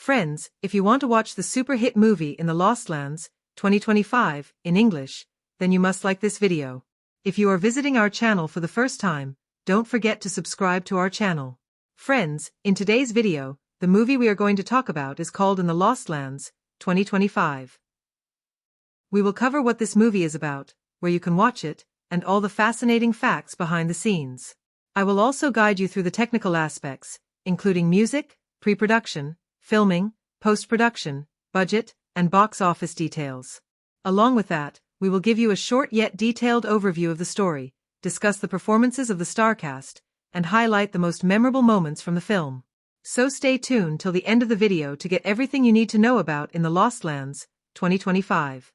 Friends, if you want to watch the super hit movie In the Lost Lands, 2025, in English, then you must like this video. If you are visiting our channel for the first time, don't forget to subscribe to our channel. Friends, in today's video, the movie we are going to talk about is called In the Lost Lands, 2025. We will cover what this movie is about, where you can watch it, and all the fascinating facts behind the scenes. I will also guide you through the technical aspects, including music, pre-production, filming, post-production, budget, and box office details. Along with that, we will give you a short yet detailed overview of the story, discuss the performances of the star cast, and highlight the most memorable moments from the film. So stay tuned till the end of the video to get everything you need to know about In the Lost Lands, 2025.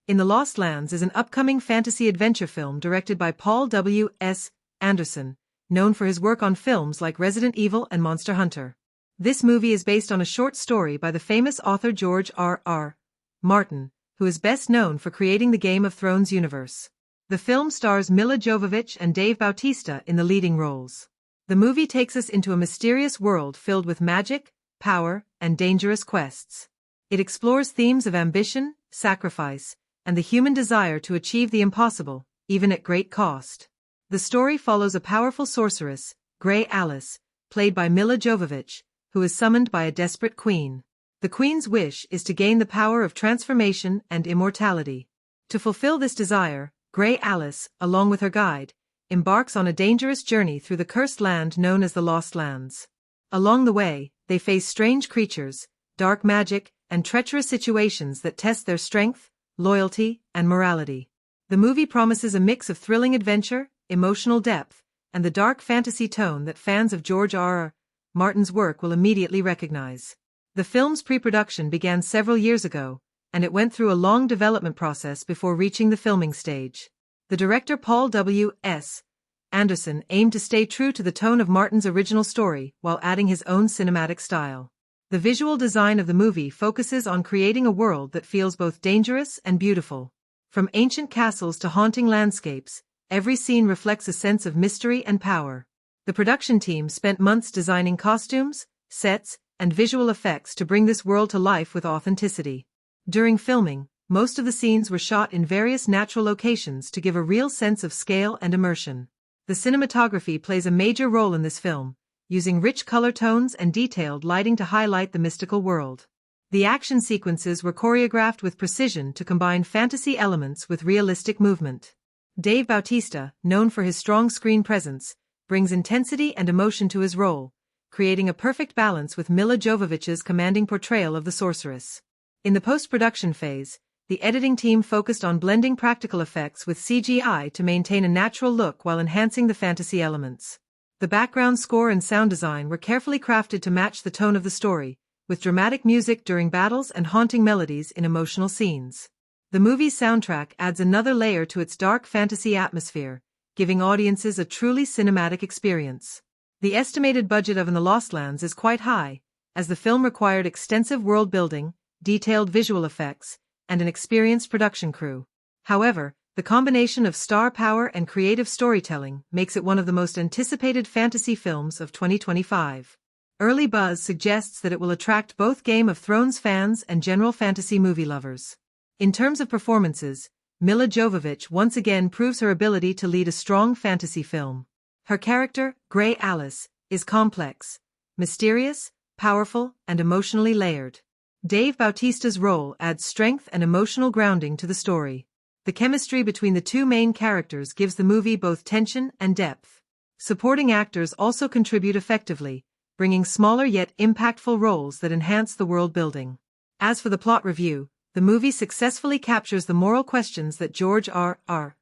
In the Lost Lands is an upcoming fantasy adventure film directed by Paul W.S. Anderson, known for his work on films like Resident Evil and Monster Hunter. This movie is based on a short story by the famous author George R.R. Martin, who is best known for creating the Game of Thrones universe. The film stars Milla Jovovich and Bautista in the leading roles. The movie takes us into a mysterious world filled with magic, power, and dangerous quests. It explores themes of ambition, sacrifice, and the human desire to achieve the impossible, even at great cost. The story follows a powerful sorceress, Alys, played by Milla Jovovich, who is summoned by a desperate queen. The queen's wish is to gain the power of transformation and immortality. To fulfill this desire, Alys, along with her guide, embarks on a dangerous journey through the cursed land known as the Lost Lands. Along the way, they face strange creatures, dark magic, and treacherous situations that test their strength, loyalty, and morality. The movie promises a mix of thrilling adventure, emotional depth, and the dark fantasy tone that fans of George R.R. Martin's work will immediately recognize. The film's pre-production began several years ago, and it went through a long development process before reaching the filming stage. The director Paul W.S. Anderson aimed to stay true to the tone of Martin's original story while adding his own cinematic style. The visual design of the movie focuses on creating a world that feels both dangerous and beautiful. From ancient castles to haunting landscapes, every scene reflects a sense of mystery and power. The production team spent months designing costumes, sets, and visual effects to bring this world to life with authenticity. During filming, most of the scenes were shot in various natural locations to give a real sense of scale and immersion. The cinematography plays a major role in this film, using rich color tones and detailed lighting to highlight the mystical world. The action sequences were choreographed with precision to combine fantasy elements with realistic movement. Bautista, known for his strong screen presence, brings intensity and emotion to his role, creating a perfect balance with Milla Jovovich's commanding portrayal of the sorceress. In the post-production phase, the editing team focused on blending practical effects with CGI to maintain a natural look while enhancing the fantasy elements. The background score and sound design were carefully crafted to match the tone of the story, with dramatic music during battles and haunting melodies in emotional scenes. The movie's soundtrack adds another layer to its dark fantasy atmosphere, giving audiences a truly cinematic experience. The estimated budget of In the Lost Lands is quite high, as the film required extensive world building, detailed visual effects, and an experienced production crew. However, the combination of star power and creative storytelling makes it one of the most anticipated fantasy films of 2025. Early buzz suggests that it will attract both Game of Thrones fans and general fantasy movie lovers. In terms of performances, Milla Jovovich once again proves her ability to lead a strong fantasy film. Her character, Alys, is complex, mysterious, powerful, and emotionally layered. Bautista's role adds strength and emotional grounding to the story. The chemistry between the two main characters gives the movie both tension and depth. Supporting actors also contribute effectively, bringing smaller yet impactful roles that enhance the world building. As for the plot review, the movie successfully captures the moral questions that George R.R.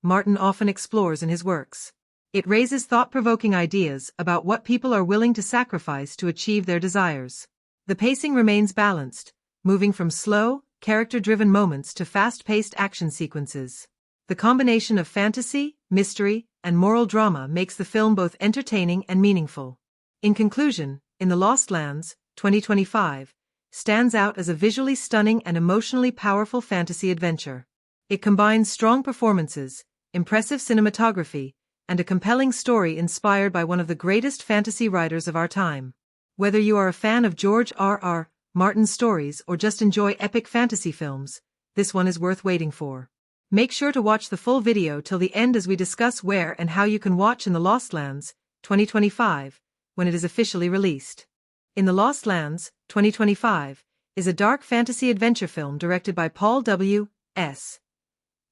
Martin often explores in his works. It raises thought-provoking ideas about what people are willing to sacrifice to achieve their desires. The pacing remains balanced, moving from slow, character-driven moments to fast-paced action sequences. The combination of fantasy, mystery, and moral drama makes the film both entertaining and meaningful. In conclusion, In the Lost Lands, 2025, stands out as a visually stunning and emotionally powerful fantasy adventure. It combines strong performances, impressive cinematography, and a compelling story inspired by one of the greatest fantasy writers of our time. Whether you are a fan of George R.R. Martin's stories or just enjoy epic fantasy films, this one is worth waiting for. Make sure to watch the full video till the end as we discuss where and how you can watch In the Lost Lands, 2025, when it is officially released. In the Lost Lands, 2025, is a dark fantasy adventure film directed by Paul W.S.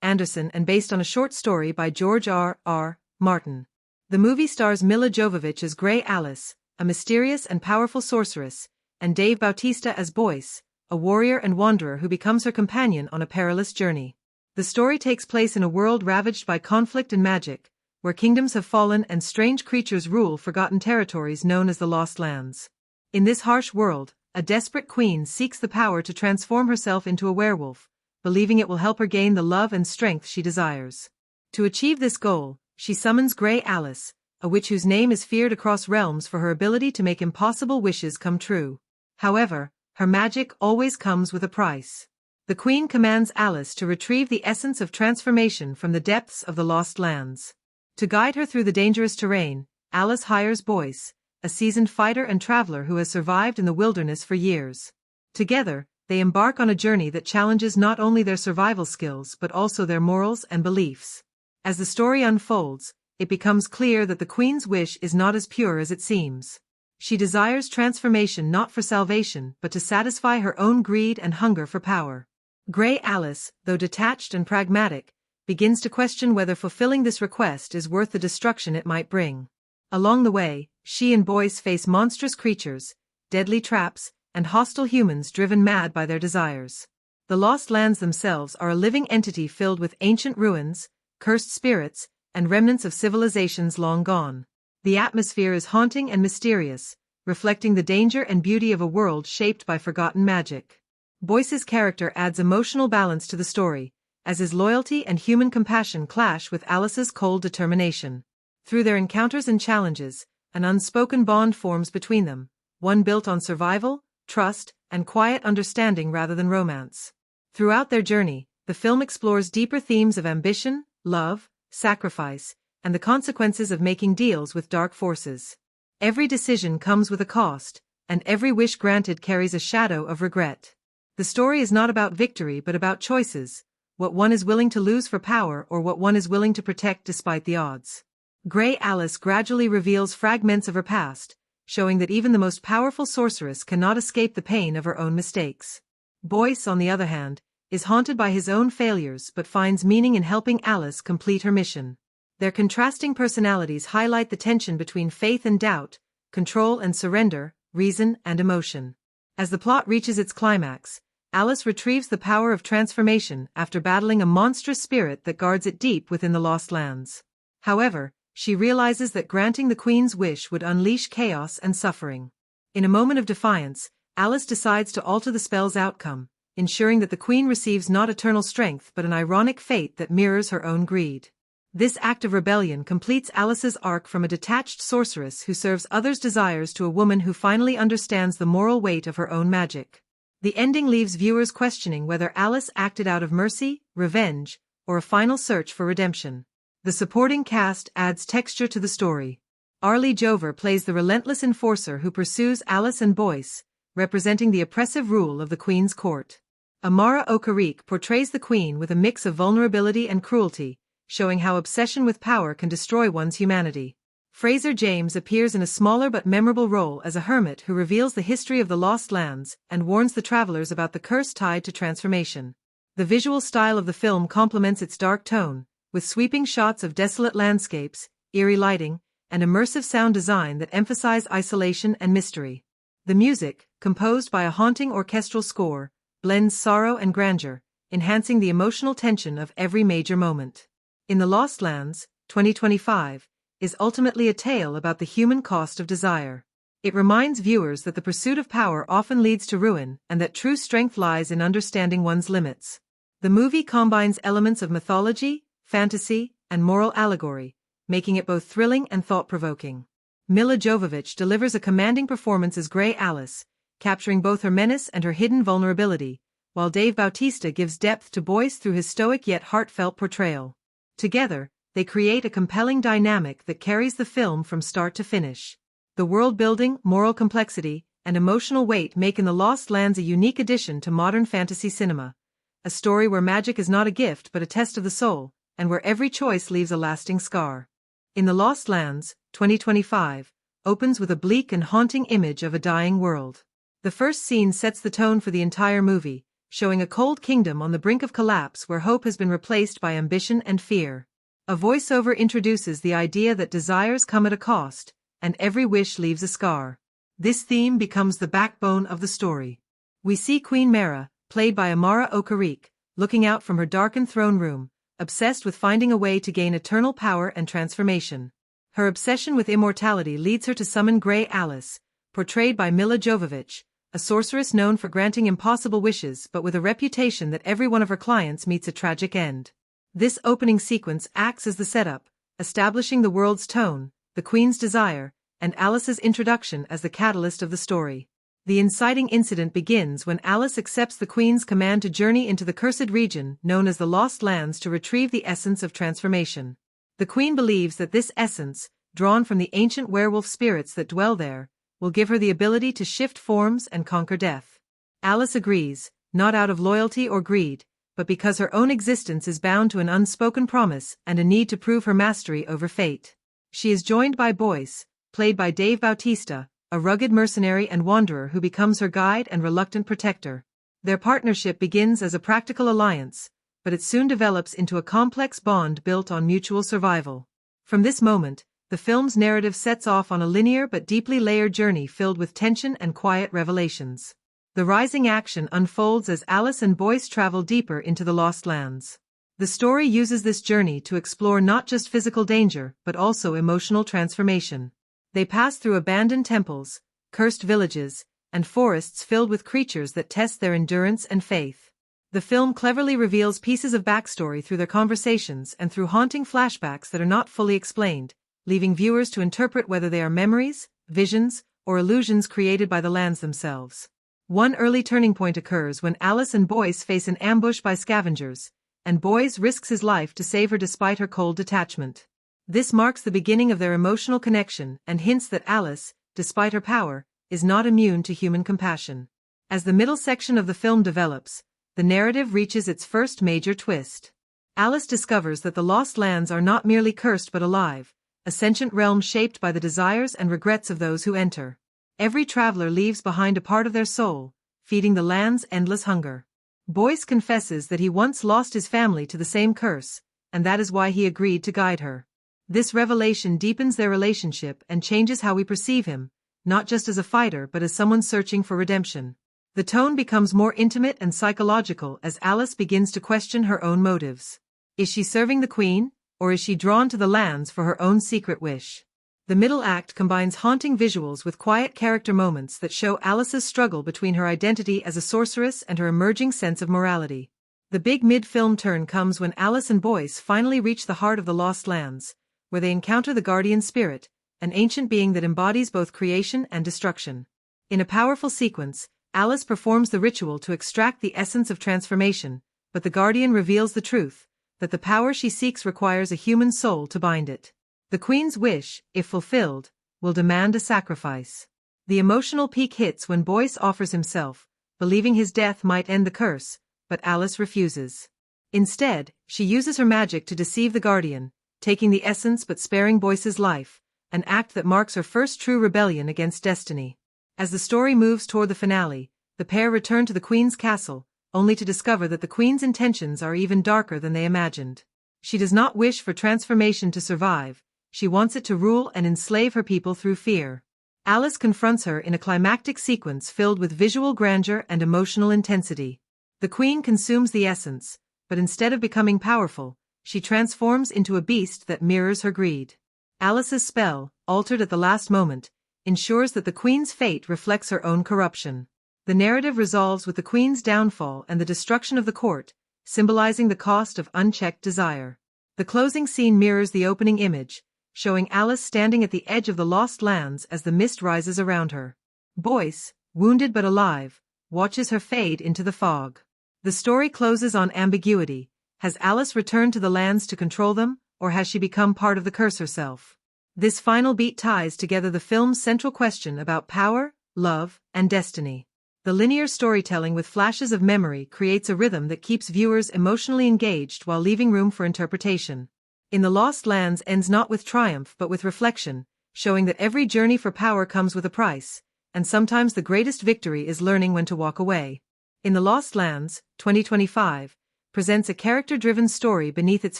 Anderson and based on a short story by George R.R. Martin. The movie stars Milla Jovovich as Grey Alys, a mysterious and powerful sorceress, and Dave Bautista as Boyce, a warrior and wanderer who becomes her companion on a perilous journey. The story takes place in a world ravaged by conflict and magic, where kingdoms have fallen and strange creatures rule forgotten territories known as the Lost Lands. In this harsh world, a desperate queen seeks the power to transform herself into a werewolf, believing it will help her gain the love and strength she desires. To achieve this goal, she summons Grey Alys, a witch whose name is feared across realms for her ability to make impossible wishes come true. However, her magic always comes with a price. The queen commands Alys to retrieve the essence of transformation from the depths of the Lost Lands. To guide her through the dangerous terrain, Alys hires Boyce, a seasoned fighter and traveler who has survived in the wilderness for years. Together, they embark on a journey that challenges not only their survival skills but also their morals and beliefs. As the story unfolds, it becomes clear that the queen's wish is not as pure as it seems. She desires transformation not for salvation but to satisfy her own greed and hunger for power. Grey Alys, though detached and pragmatic, begins to question whether fulfilling this request is worth the destruction it might bring. Along the way, she and Boyce face monstrous creatures, deadly traps, and hostile humans driven mad by their desires. The Lost Lands themselves are a living entity filled with ancient ruins, cursed spirits, and remnants of civilizations long gone. The atmosphere is haunting and mysterious, reflecting the danger and beauty of a world shaped by forgotten magic. Boyce's character adds emotional balance to the story, as his loyalty and human compassion clash with Alys's cold determination. Through their encounters and challenges, an unspoken bond forms between them, one built on survival, trust, and quiet understanding rather than romance. Throughout their journey, the film explores deeper themes of ambition, love, sacrifice, and the consequences of making deals with dark forces. Every decision comes with a cost, and every wish granted carries a shadow of regret. The story is not about victory but about choices, what one is willing to lose for power or what one is willing to protect despite the odds. Grey Alys gradually reveals fragments of her past, showing that even the most powerful sorceress cannot escape the pain of her own mistakes. Boyce, on the other hand, is haunted by his own failures but finds meaning in helping Alys complete her mission. Their contrasting personalities highlight the tension between faith and doubt, control and surrender, reason and emotion. As the plot reaches its climax, Alys retrieves the power of transformation after battling a monstrous spirit that guards it deep within the Lost Lands. However, she realizes that granting the queen's wish would unleash chaos and suffering. In a moment of defiance, Alys decides to alter the spell's outcome, ensuring that the queen receives not eternal strength but an ironic fate that mirrors her own greed. This act of rebellion completes Alys's arc from a detached sorceress who serves others' desires to a woman who finally understands the moral weight of her own magic. The ending leaves viewers questioning whether Alys acted out of mercy, revenge, or a final search for redemption. The supporting cast adds texture to the story. Milla Jovovich plays the relentless enforcer who pursues Alys and Boyce, representing the oppressive rule of the Queen's court. Amara Okarik portrays the Queen with a mix of vulnerability and cruelty, showing how obsession with power can destroy one's humanity. Fraser James appears in a smaller but memorable role as a hermit who reveals the history of the Lost Lands and warns the travelers about the curse tied to transformation. The visual style of the film complements its dark tone, with sweeping shots of desolate landscapes, eerie lighting, and immersive sound design that emphasize isolation and mystery. The music, composed by a haunting orchestral score, blends sorrow and grandeur, enhancing the emotional tension of every major moment. In the Lost Lands, 2025, is ultimately a tale about the human cost of desire. It reminds viewers that the pursuit of power often leads to ruin and that true strength lies in understanding one's limits. The movie combines elements of mythology, fantasy, and moral allegory, making it both thrilling and thought-provoking. Milla Jovovich delivers a commanding performance as Grey Alys, capturing both her menace and her hidden vulnerability, while Dave Bautista gives depth to Boyce through his stoic yet heartfelt portrayal. Together, they create a compelling dynamic that carries the film from start to finish. The world-building, moral complexity, and emotional weight make In the Lost Lands a unique addition to modern fantasy cinema. A story where magic is not a gift but a test of the soul, and where every choice leaves a lasting scar. In the Lost Lands, 2025, opens with a bleak and haunting image of a dying world. The first scene sets the tone for the entire movie, showing a cold kingdom on the brink of collapse where hope has been replaced by ambition and fear. A voiceover introduces the idea that desires come at a cost, and every wish leaves a scar. This theme becomes the backbone of the story. We see Queen Mara, played by Amara Okorik, looking out from her darkened throne room, obsessed with finding a way to gain eternal power and transformation. Her obsession with immortality leads her to summon Grey Alys, portrayed by Milla Jovovich, a sorceress known for granting impossible wishes but with a reputation that every one of her clients meets a tragic end. This opening sequence acts as the setup, establishing the world's tone, the Queen's desire, and Alys's introduction as the catalyst of the story. The inciting incident begins when Alys accepts the Queen's command to journey into the cursed region known as the Lost Lands to retrieve the essence of transformation. The Queen believes that this essence, drawn from the ancient werewolf spirits that dwell there, will give her the ability to shift forms and conquer death. Alys agrees, not out of loyalty or greed, but because her own existence is bound to an unspoken promise and a need to prove her mastery over fate. She is joined by Boyce, played by Bautista, a rugged mercenary and wanderer who becomes her guide and reluctant protector. Their partnership begins as a practical alliance, but it soon develops into a complex bond built on mutual survival. From this moment, the film's narrative sets off on a linear but deeply layered journey filled with tension and quiet revelations. The rising action unfolds as Alys and Boyce travel deeper into the Lost Lands. The story uses this journey to explore not just physical danger but also emotional transformation. They pass through abandoned temples, cursed villages, and forests filled with creatures that test their endurance and faith. The film cleverly reveals pieces of backstory through their conversations and through haunting flashbacks that are not fully explained, leaving viewers to interpret whether they are memories, visions, or illusions created by the lands themselves. One early turning point occurs when Alys and Boyce face an ambush by scavengers, and Boyce risks his life to save her despite her cold detachment. This marks the beginning of their emotional connection and hints that Alys, despite her power, is not immune to human compassion. As the middle section of the film develops, the narrative reaches its first major twist. Alys discovers that the Lost Lands are not merely cursed but alive, a sentient realm shaped by the desires and regrets of those who enter. Every traveler leaves behind a part of their soul, feeding the land's endless hunger. Boyce confesses that he once lost his family to the same curse, and that is why he agreed to guide her. This revelation deepens their relationship and changes how we perceive him, not just as a fighter but as someone searching for redemption. The tone becomes more intimate and psychological as Alys begins to question her own motives. Is she serving the Queen, or is she drawn to the lands for her own secret wish? The middle act combines haunting visuals with quiet character moments that show Alys's struggle between her identity as a sorceress and her emerging sense of morality. The big mid-film turn comes when Alys and Boyce finally reach the heart of the Lost Lands, where they encounter the Guardian Spirit, an ancient being that embodies both creation and destruction. In a powerful sequence, Alys performs the ritual to extract the essence of transformation, but the Guardian reveals the truth, that the power she seeks requires a human soul to bind it. The Queen's wish, if fulfilled, will demand a sacrifice. The emotional peak hits when Boyce offers himself, believing his death might end the curse, but Alys refuses. Instead, she uses her magic to deceive the Guardian, taking the essence but sparing Boyce's life, an act that marks her first true rebellion against destiny. As the story moves toward the finale, the pair return to the Queen's castle, only to discover that the Queen's intentions are even darker than they imagined. She does not wish for transformation to survive, she wants it to rule and enslave her people through fear. Alys confronts her in a climactic sequence filled with visual grandeur and emotional intensity. The Queen consumes the essence, but instead of becoming powerful, she transforms into a beast that mirrors her greed. Alys's spell, altered at the last moment, ensures that the Queen's fate reflects her own corruption. The narrative resolves with the Queen's downfall and the destruction of the court, symbolizing the cost of unchecked desire. The closing scene mirrors the opening image, showing Alys standing at the edge of the Lost Lands as the mist rises around her. Boyce, wounded but alive, watches her fade into the fog. The story closes on ambiguity. Has Alys returned to the lands to control them, or has she become part of the curse herself? This final beat ties together the film's central question about power, love, and destiny. The linear storytelling with flashes of memory creates a rhythm that keeps viewers emotionally engaged while leaving room for interpretation. In the Lost Lands ends not with triumph but with reflection, showing that every journey for power comes with a price, and sometimes the greatest victory is learning when to walk away. In the Lost Lands, 2025, presents a character-driven story beneath its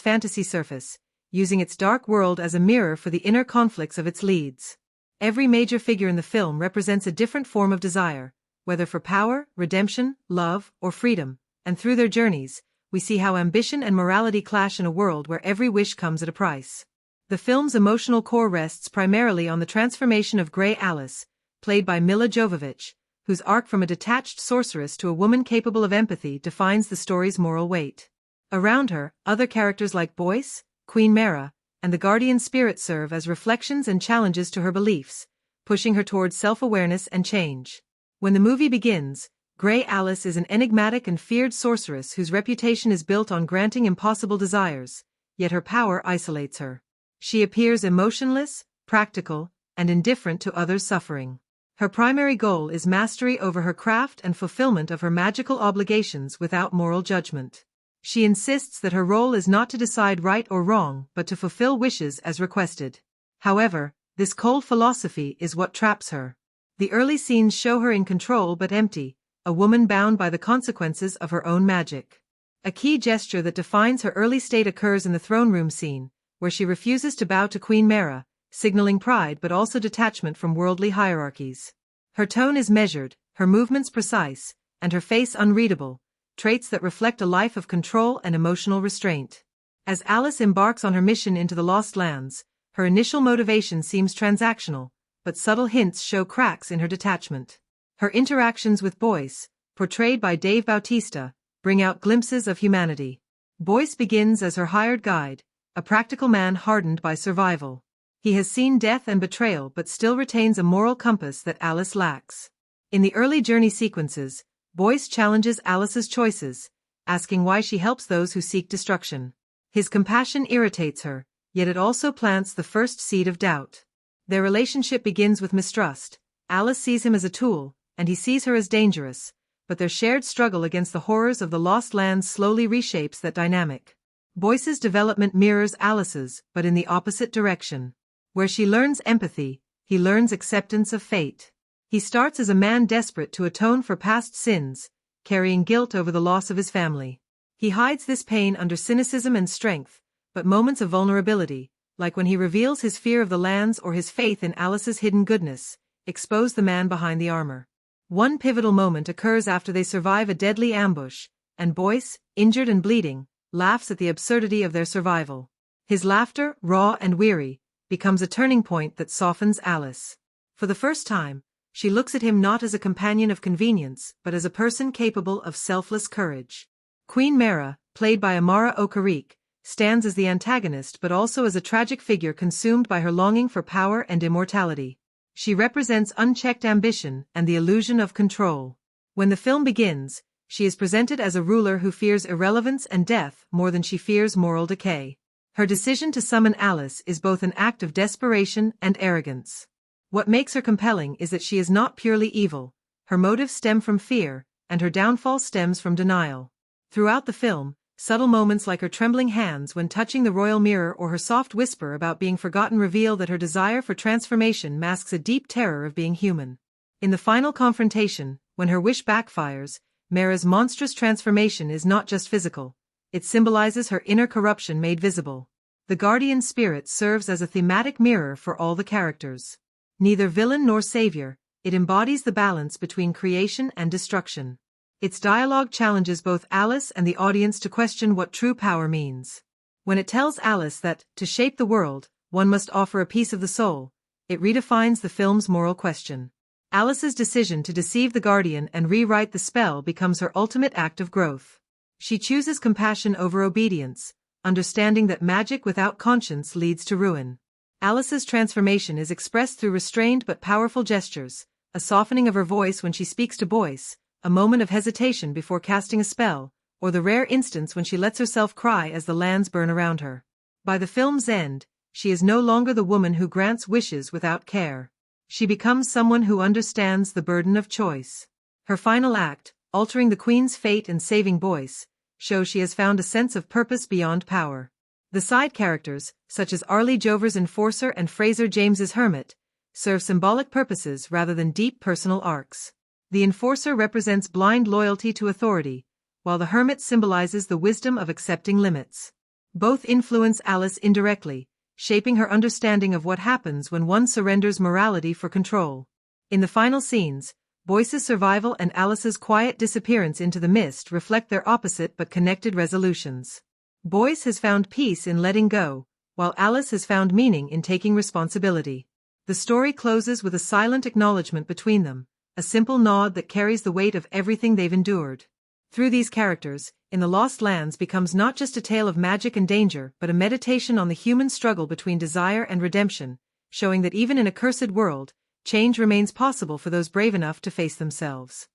fantasy surface, using its dark world as a mirror for the inner conflicts of its leads. Every major figure in the film represents a different form of desire, whether for power, redemption, love, or freedom, and through their journeys, we see how ambition and morality clash in a world where every wish comes at a price. The film's emotional core rests primarily on the transformation of Grey Alys, played by Milla Jovovich, whose arc from a detached sorceress to a woman capable of empathy defines the story's moral weight. Around her, other characters like Boyce, Queen Mara, and the Guardian Spirit serve as reflections and challenges to her beliefs, pushing her towards self-awareness and change. When the movie begins, Grey Alys is an enigmatic and feared sorceress whose reputation is built on granting impossible desires, yet her power isolates her. She appears emotionless, practical, and indifferent to others' suffering. Her primary goal is mastery over her craft and fulfillment of her magical obligations without moral judgment. She insists that her role is not to decide right or wrong but to fulfill wishes as requested. However, this cold philosophy is what traps her. The early scenes show her in control but empty, a woman bound by the consequences of her own magic. A key gesture that defines her early state occurs in the throne room scene, where she refuses to bow to Queen Mara, signaling pride but also detachment from worldly hierarchies. Her tone is measured, her movements precise, and her face unreadable, traits that reflect a life of control and emotional restraint. As Alys embarks on her mission into the Lost Lands, her initial motivation seems transactional, but subtle hints show cracks in her detachment. Her interactions with Boyce, portrayed by Bautista, bring out glimpses of humanity. Boyce begins as her hired guide, a practical man hardened by survival. He has seen death and betrayal but still retains a moral compass that Alys lacks. In the early journey sequences, Boyce challenges Alys's choices, asking why she helps those who seek destruction. His compassion irritates her, yet it also plants the first seed of doubt. Their relationship begins with mistrust. Alys sees him as a tool, and he sees her as dangerous, but their shared struggle against the horrors of the Lost Lands slowly reshapes that dynamic. Boyce's development mirrors Alys's, but in the opposite direction. Where she learns empathy, he learns acceptance of fate. He starts as a man desperate to atone for past sins, carrying guilt over the loss of his family. He hides this pain under cynicism and strength, but moments of vulnerability, like when he reveals his fear of the lands or his faith in Alys's hidden goodness, expose the man behind the armor. One pivotal moment occurs after they survive a deadly ambush, and Boyce, injured and bleeding, laughs at the absurdity of their survival. His laughter, raw and weary, becomes a turning point that softens Alys. For the first time, she looks at him not as a companion of convenience but as a person capable of selfless courage. Queen Mara, played by Amara Okarik, stands as the antagonist but also as a tragic figure consumed by her longing for power and immortality. She represents unchecked ambition and the illusion of control. When the film begins, she is presented as a ruler who fears irrelevance and death more than she fears moral decay. Her decision to summon Alys is both an act of desperation and arrogance. What makes her compelling is that she is not purely evil. Her motives stem from fear, and her downfall stems from denial. Throughout the film, subtle moments like her trembling hands when touching the royal mirror or her soft whisper about being forgotten reveal that her desire for transformation masks a deep terror of being human. In the final confrontation, when her wish backfires, Mara's monstrous transformation is not just physical. It symbolizes her inner corruption made visible. The Guardian Spirit serves as a thematic mirror for all the characters. Neither villain nor savior, it embodies the balance between creation and destruction. Its dialogue challenges both Alys and the audience to question what true power means. When it tells Alys that, to shape the world, one must offer a piece of the soul, it redefines the film's moral question. Alys's decision to deceive the Guardian and rewrite the spell becomes her ultimate act of growth. She chooses compassion over obedience, understanding that magic without conscience leads to ruin. Alys's transformation is expressed through restrained but powerful gestures, a softening of her voice when she speaks to Boyce, a moment of hesitation before casting a spell, or the rare instance when she lets herself cry as the lands burn around her. By the film's end, she is no longer the woman who grants wishes without care. She becomes someone who understands the burden of choice. Her final act, altering the Queen's fate and saving Boyce, shows she has found a sense of purpose beyond power. The side characters, such as Milla Jovovich's enforcer and Fraser James's hermit, serve symbolic purposes rather than deep personal arcs. The enforcer represents blind loyalty to authority, while the hermit symbolizes the wisdom of accepting limits. Both influence Alys indirectly, shaping her understanding of what happens when one surrenders morality for control. In the final scenes, Boyce's survival and Alys's quiet disappearance into the mist reflect their opposite but connected resolutions. Boyce has found peace in letting go, while Alys has found meaning in taking responsibility. The story closes with a silent acknowledgement between them, a simple nod that carries the weight of everything they've endured. Through these characters, In the Lost Lands becomes not just a tale of magic and danger but a meditation on the human struggle between desire and redemption, showing that even in a cursed world, change remains possible for those brave enough to face themselves.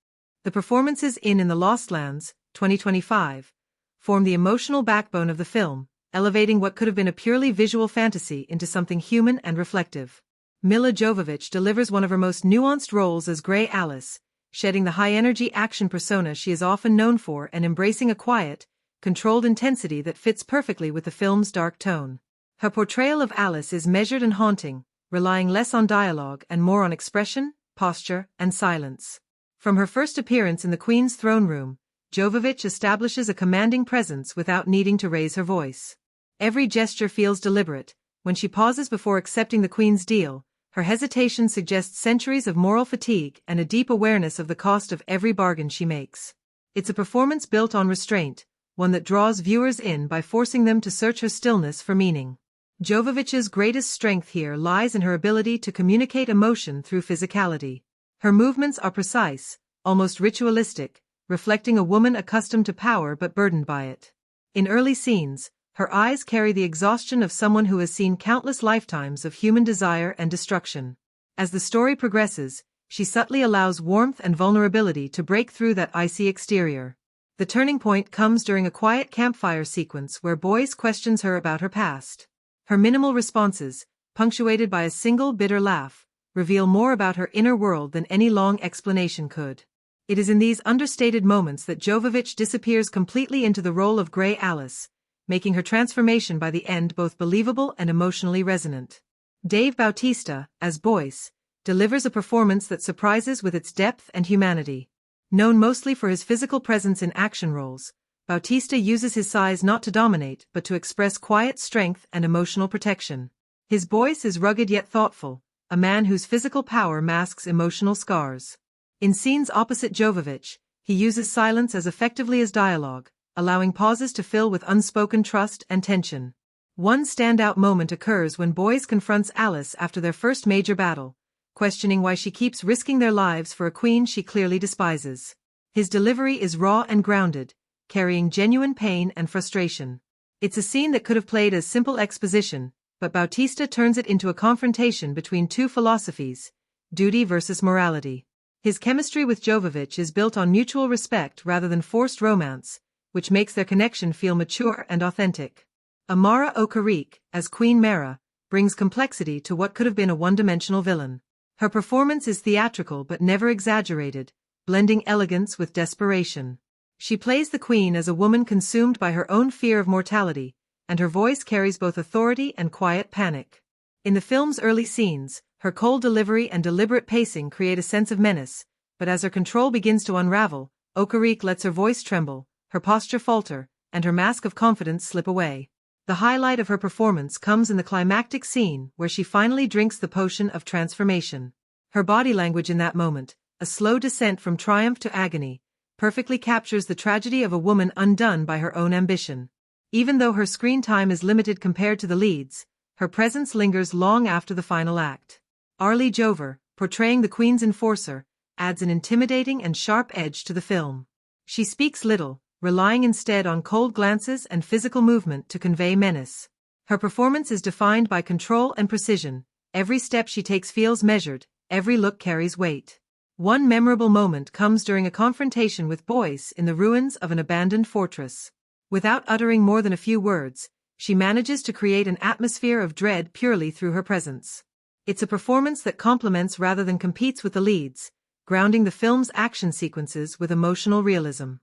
The performances in the Lost Lands, 2025, form the emotional backbone of the film, elevating what could have been a purely visual fantasy into something human and reflective. Milla Jovovich delivers one of her most nuanced roles as Grey Alys, shedding the high-energy action persona she is often known for and embracing a quiet, controlled intensity that fits perfectly with the film's dark tone. Her portrayal of Alys is measured and haunting, relying less on dialogue and more on expression, posture, and silence. From her first appearance in the Queen's throne room, Jovovich establishes a commanding presence without needing to raise her voice. Every gesture feels deliberate. When she pauses before accepting the Queen's deal, her hesitation suggests centuries of moral fatigue and a deep awareness of the cost of every bargain she makes. It's a performance built on restraint, one that draws viewers in by forcing them to search her stillness for meaning. Jovovich's greatest strength here lies in her ability to communicate emotion through physicality. Her movements are precise, almost ritualistic, reflecting a woman accustomed to power but burdened by it. In early scenes, her eyes carry the exhaustion of someone who has seen countless lifetimes of human desire and destruction. As the story progresses, she subtly allows warmth and vulnerability to break through that icy exterior. The turning point comes during a quiet campfire sequence where Boyce questions her about her past. Her minimal responses, punctuated by a single bitter laugh, reveal more about her inner world than any long explanation could. It is in these understated moments that Jovovich disappears completely into the role of Grey Alys, making her transformation by the end both believable and emotionally resonant. Dave Bautista, as Boyce, delivers a performance that surprises with its depth and humanity. Known mostly for his physical presence in action roles, Bautista uses his size not to dominate but to express quiet strength and emotional protection. His Boyce is rugged yet thoughtful, a man whose physical power masks emotional scars. In scenes opposite Jovovich, he uses silence as effectively as dialogue, allowing pauses to fill with unspoken trust and tension. One standout moment occurs when Boyce confronts Alys after their first major battle, questioning why she keeps risking their lives for a queen she clearly despises. His delivery is raw and grounded, carrying genuine pain and frustration. It's a scene that could have played as simple exposition, but Bautista turns it into a confrontation between two philosophies, duty versus morality. His chemistry with Jovovich is built on mutual respect rather than forced romance, which makes their connection feel mature and authentic. Amara Okarike, as Queen Mara, brings complexity to what could have been a one-dimensional villain. Her performance is theatrical but never exaggerated, blending elegance with desperation. She plays the Queen as a woman consumed by her own fear of mortality, and her voice carries both authority and quiet panic. In the film's early scenes, her cold delivery and deliberate pacing create a sense of menace, but as her control begins to unravel, Okarike lets her voice tremble, her posture falter, and her mask of confidence slip away. The highlight of her performance comes in the climactic scene where she finally drinks the potion of transformation. Her body language in that moment, a slow descent from triumph to agony, perfectly captures the tragedy of a woman undone by her own ambition. Even though her screen time is limited compared to the leads, her presence lingers long after the final act. Milla Jovovich, portraying the Queen's enforcer, adds an intimidating and sharp edge to the film. She speaks little, relying instead on cold glances and physical movement to convey menace. Her performance is defined by control and precision. Every step she takes feels measured, every look carries weight. One memorable moment comes during a confrontation with Boyce in the ruins of an abandoned fortress. Without uttering more than a few words, she manages to create an atmosphere of dread purely through her presence. It's a performance that complements rather than competes with the leads, grounding the film's action sequences with emotional realism.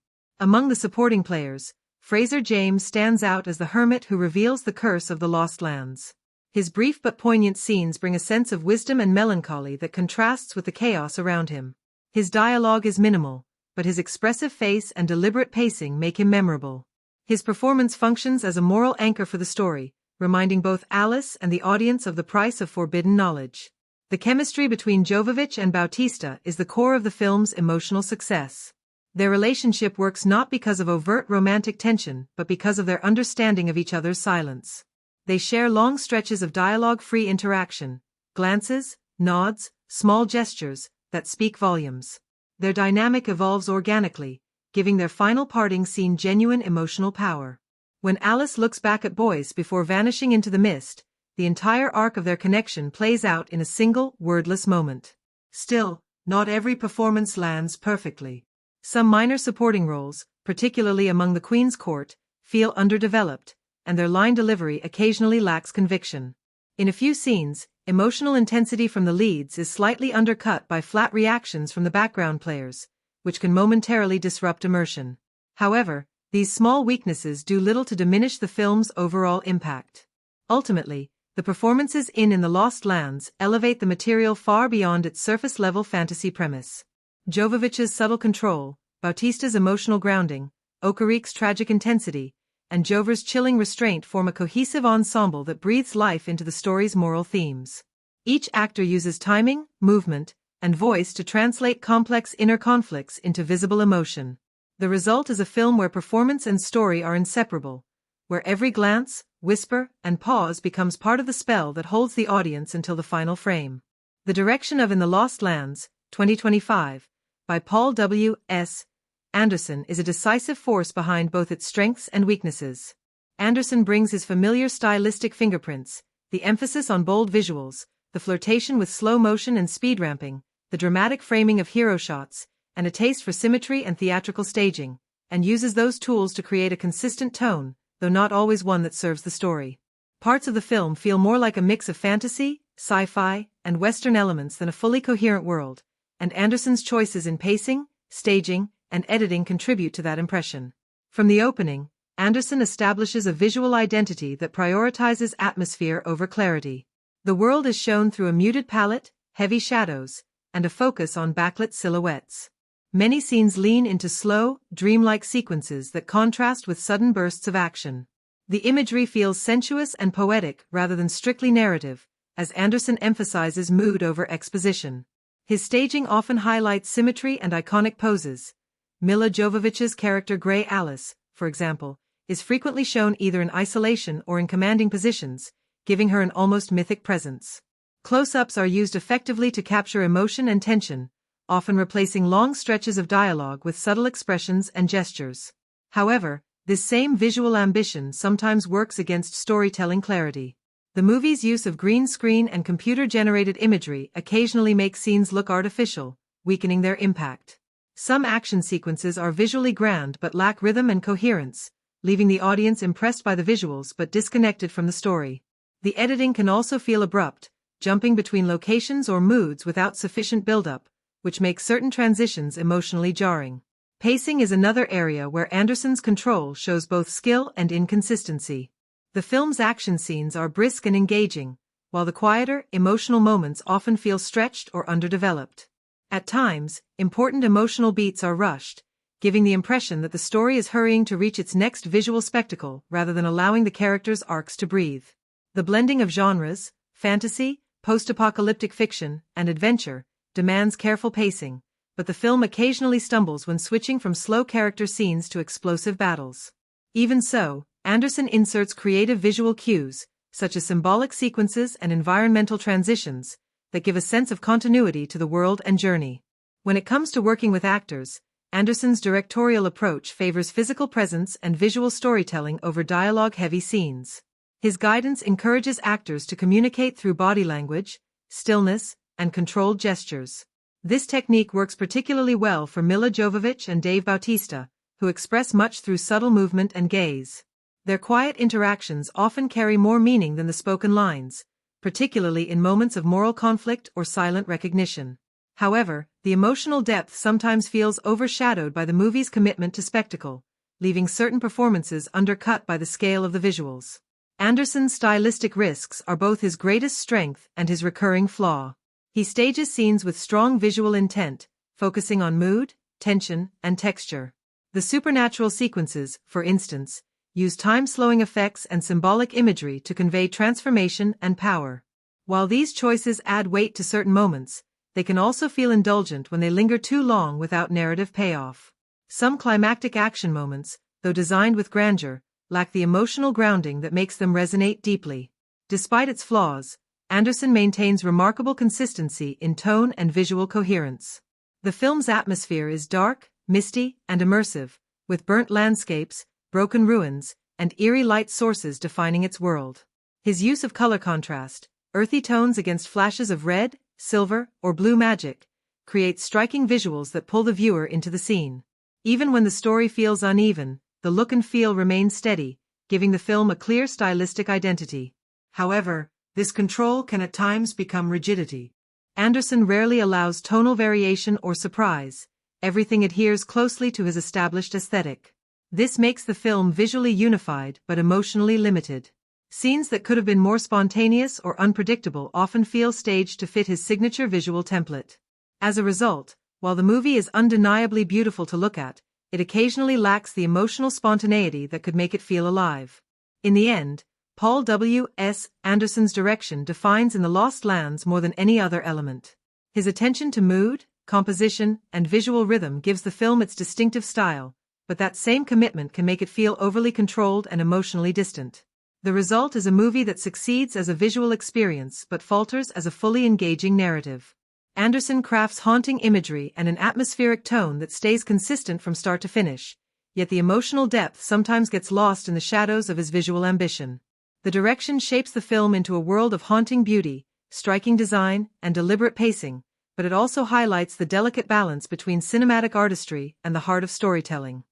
Among the supporting players, Fraser James stands out as the hermit who reveals the curse of the Lost Lands. His brief but poignant scenes bring a sense of wisdom and melancholy that contrasts with the chaos around him. His dialogue is minimal, but his expressive face and deliberate pacing make him memorable. His performance functions as a moral anchor for the story, reminding both Alys and the audience of the price of forbidden knowledge. The chemistry between Jovovich and Bautista is the core of the film's emotional success. Their relationship works not because of overt romantic tension but because of their understanding of each other's silence. They share long stretches of dialogue-free interaction, glances, nods, small gestures, that speak volumes. Their dynamic evolves organically, giving their final parting scene genuine emotional power. When Alys looks back at Boyce before vanishing into the mist, the entire arc of their connection plays out in a single, wordless moment. Still, not every performance lands perfectly. Some minor supporting roles, particularly among the Queen's court, feel underdeveloped, and their line delivery occasionally lacks conviction. In a few scenes, emotional intensity from the leads is slightly undercut by flat reactions from the background players, which can momentarily disrupt immersion. However, these small weaknesses do little to diminish the film's overall impact. Ultimately, the performances in the Lost Lands elevate the material far beyond its surface-level fantasy premise. Jovovich's subtle control, Bautista's emotional grounding, Okarik's tragic intensity, and Jover's chilling restraint form a cohesive ensemble that breathes life into the story's moral themes. Each actor uses timing, movement, and voice to translate complex inner conflicts into visible emotion. The result is a film where performance and story are inseparable, where every glance, whisper, and pause becomes part of the spell that holds the audience until the final frame. The direction of In the Lost Lands, 2025, by Paul W.S. Anderson is a decisive force behind both its strengths and weaknesses. Anderson brings his familiar stylistic fingerprints, the emphasis on bold visuals, the flirtation with slow motion and speed ramping, the dramatic framing of hero shots, and a taste for symmetry and theatrical staging, and uses those tools to create a consistent tone, though not always one that serves the story. Parts of the film feel more like a mix of fantasy, sci-fi, and Western elements than a fully coherent world, and Anderson's choices in pacing, staging, and editing contribute to that impression. From the opening, Anderson establishes a visual identity that prioritizes atmosphere over clarity. The world is shown through a muted palette, heavy shadows, and a focus on backlit silhouettes. Many scenes lean into slow, dreamlike sequences that contrast with sudden bursts of action. The imagery feels sensuous and poetic rather than strictly narrative, as Anderson emphasizes mood over exposition. His staging often highlights symmetry and iconic poses. Milla Jovovich's character Grey Alys, for example, is frequently shown either in isolation or in commanding positions, giving her an almost mythic presence. Close-ups are used effectively to capture emotion and tension, often replacing long stretches of dialogue with subtle expressions and gestures. However, this same visual ambition sometimes works against storytelling clarity. The movie's use of green screen and computer-generated imagery occasionally makes scenes look artificial, weakening their impact. Some action sequences are visually grand but lack rhythm and coherence, leaving the audience impressed by the visuals but disconnected from the story. The editing can also feel abrupt, jumping between locations or moods without sufficient build-up, which makes certain transitions emotionally jarring. Pacing is another area where Anderson's control shows both skill and inconsistency. The film's action scenes are brisk and engaging, while the quieter, emotional moments often feel stretched or underdeveloped. At times, important emotional beats are rushed, giving the impression that the story is hurrying to reach its next visual spectacle rather than allowing the characters' arcs to breathe. The blending of genres, fantasy, post-apocalyptic fiction, and adventure, demands careful pacing, but the film occasionally stumbles when switching from slow character scenes to explosive battles. Even so, Anderson inserts creative visual cues, such as symbolic sequences and environmental transitions, that give a sense of continuity to the world and journey. When it comes to working with actors, Anderson's directorial approach favors physical presence and visual storytelling over dialogue-heavy scenes. His guidance encourages actors to communicate through body language, stillness, and controlled gestures. This technique works particularly well for Milla Jovovich and Bautista, who express much through subtle movement and gaze. Their quiet interactions often carry more meaning than the spoken lines, particularly in moments of moral conflict or silent recognition. However, the emotional depth sometimes feels overshadowed by the movie's commitment to spectacle, leaving certain performances undercut by the scale of the visuals. Anderson's stylistic risks are both his greatest strength and his recurring flaw. He stages scenes with strong visual intent, focusing on mood, tension, and texture. The supernatural sequences, for instance, use time-slowing effects and symbolic imagery to convey transformation and power. While these choices add weight to certain moments, they can also feel indulgent when they linger too long without narrative payoff. Some climactic action moments, though designed with grandeur, lack the emotional grounding that makes them resonate deeply. Despite its flaws, Anderson maintains remarkable consistency in tone and visual coherence. The film's atmosphere is dark, misty, and immersive, with burnt landscapes, broken ruins, and eerie light sources defining its world. His use of color contrast, earthy tones against flashes of red, silver, or blue magic, creates striking visuals that pull the viewer into the scene. Even when the story feels uneven, the look and feel remain steady, giving the film a clear stylistic identity. However, this control can at times become rigidity. Anderson rarely allows tonal variation or surprise. Everything adheres closely to his established aesthetic. This makes the film visually unified but emotionally limited. Scenes that could have been more spontaneous or unpredictable often feel staged to fit his signature visual template. As a result, while the movie is undeniably beautiful to look at, it occasionally lacks the emotional spontaneity that could make it feel alive. In the end, Paul W.S. Anderson's direction defines In the Lost Lands more than any other element. His attention to mood, composition, and visual rhythm gives the film its distinctive style, but that same commitment can make it feel overly controlled and emotionally distant. The result is a movie that succeeds as a visual experience but falters as a fully engaging narrative. Anderson crafts haunting imagery and an atmospheric tone that stays consistent from start to finish, yet the emotional depth sometimes gets lost in the shadows of his visual ambition. The direction shapes the film into a world of haunting beauty, striking design, and deliberate pacing, but it also highlights the delicate balance between cinematic artistry and the heart of storytelling.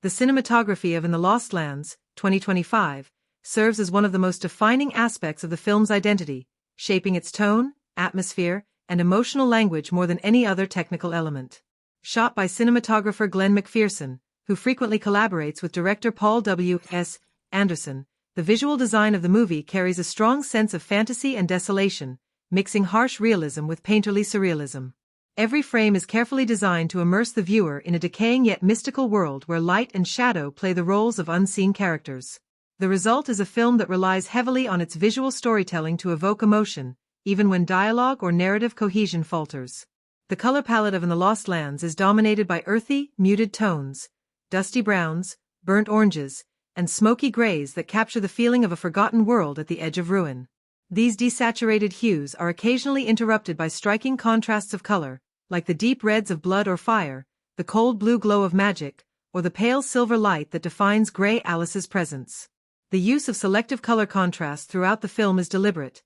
The cinematography of In the Lost Lands, 2025, serves as one of the most defining aspects of the film's identity, shaping its tone, atmosphere, and emotional language more than any other technical element. Shot by cinematographer Glenn McPherson, who frequently collaborates with director Paul W.S. Anderson, the visual design of the movie carries a strong sense of fantasy and desolation, mixing harsh realism with painterly surrealism. Every frame is carefully designed to immerse the viewer in a decaying yet mystical world where light and shadow play the roles of unseen characters. The result is a film that relies heavily on its visual storytelling to evoke emotion, even when dialogue or narrative cohesion falters. The color palette of In the Lost Lands is dominated by earthy, muted tones, dusty browns, burnt oranges, and smoky grays that capture the feeling of a forgotten world at the edge of ruin. These desaturated hues are occasionally interrupted by striking contrasts of color, like the deep reds of blood or fire, the cold blue glow of magic, or the pale silver light that defines gray Alys's presence. The use of selective color contrast throughout the film is deliberate.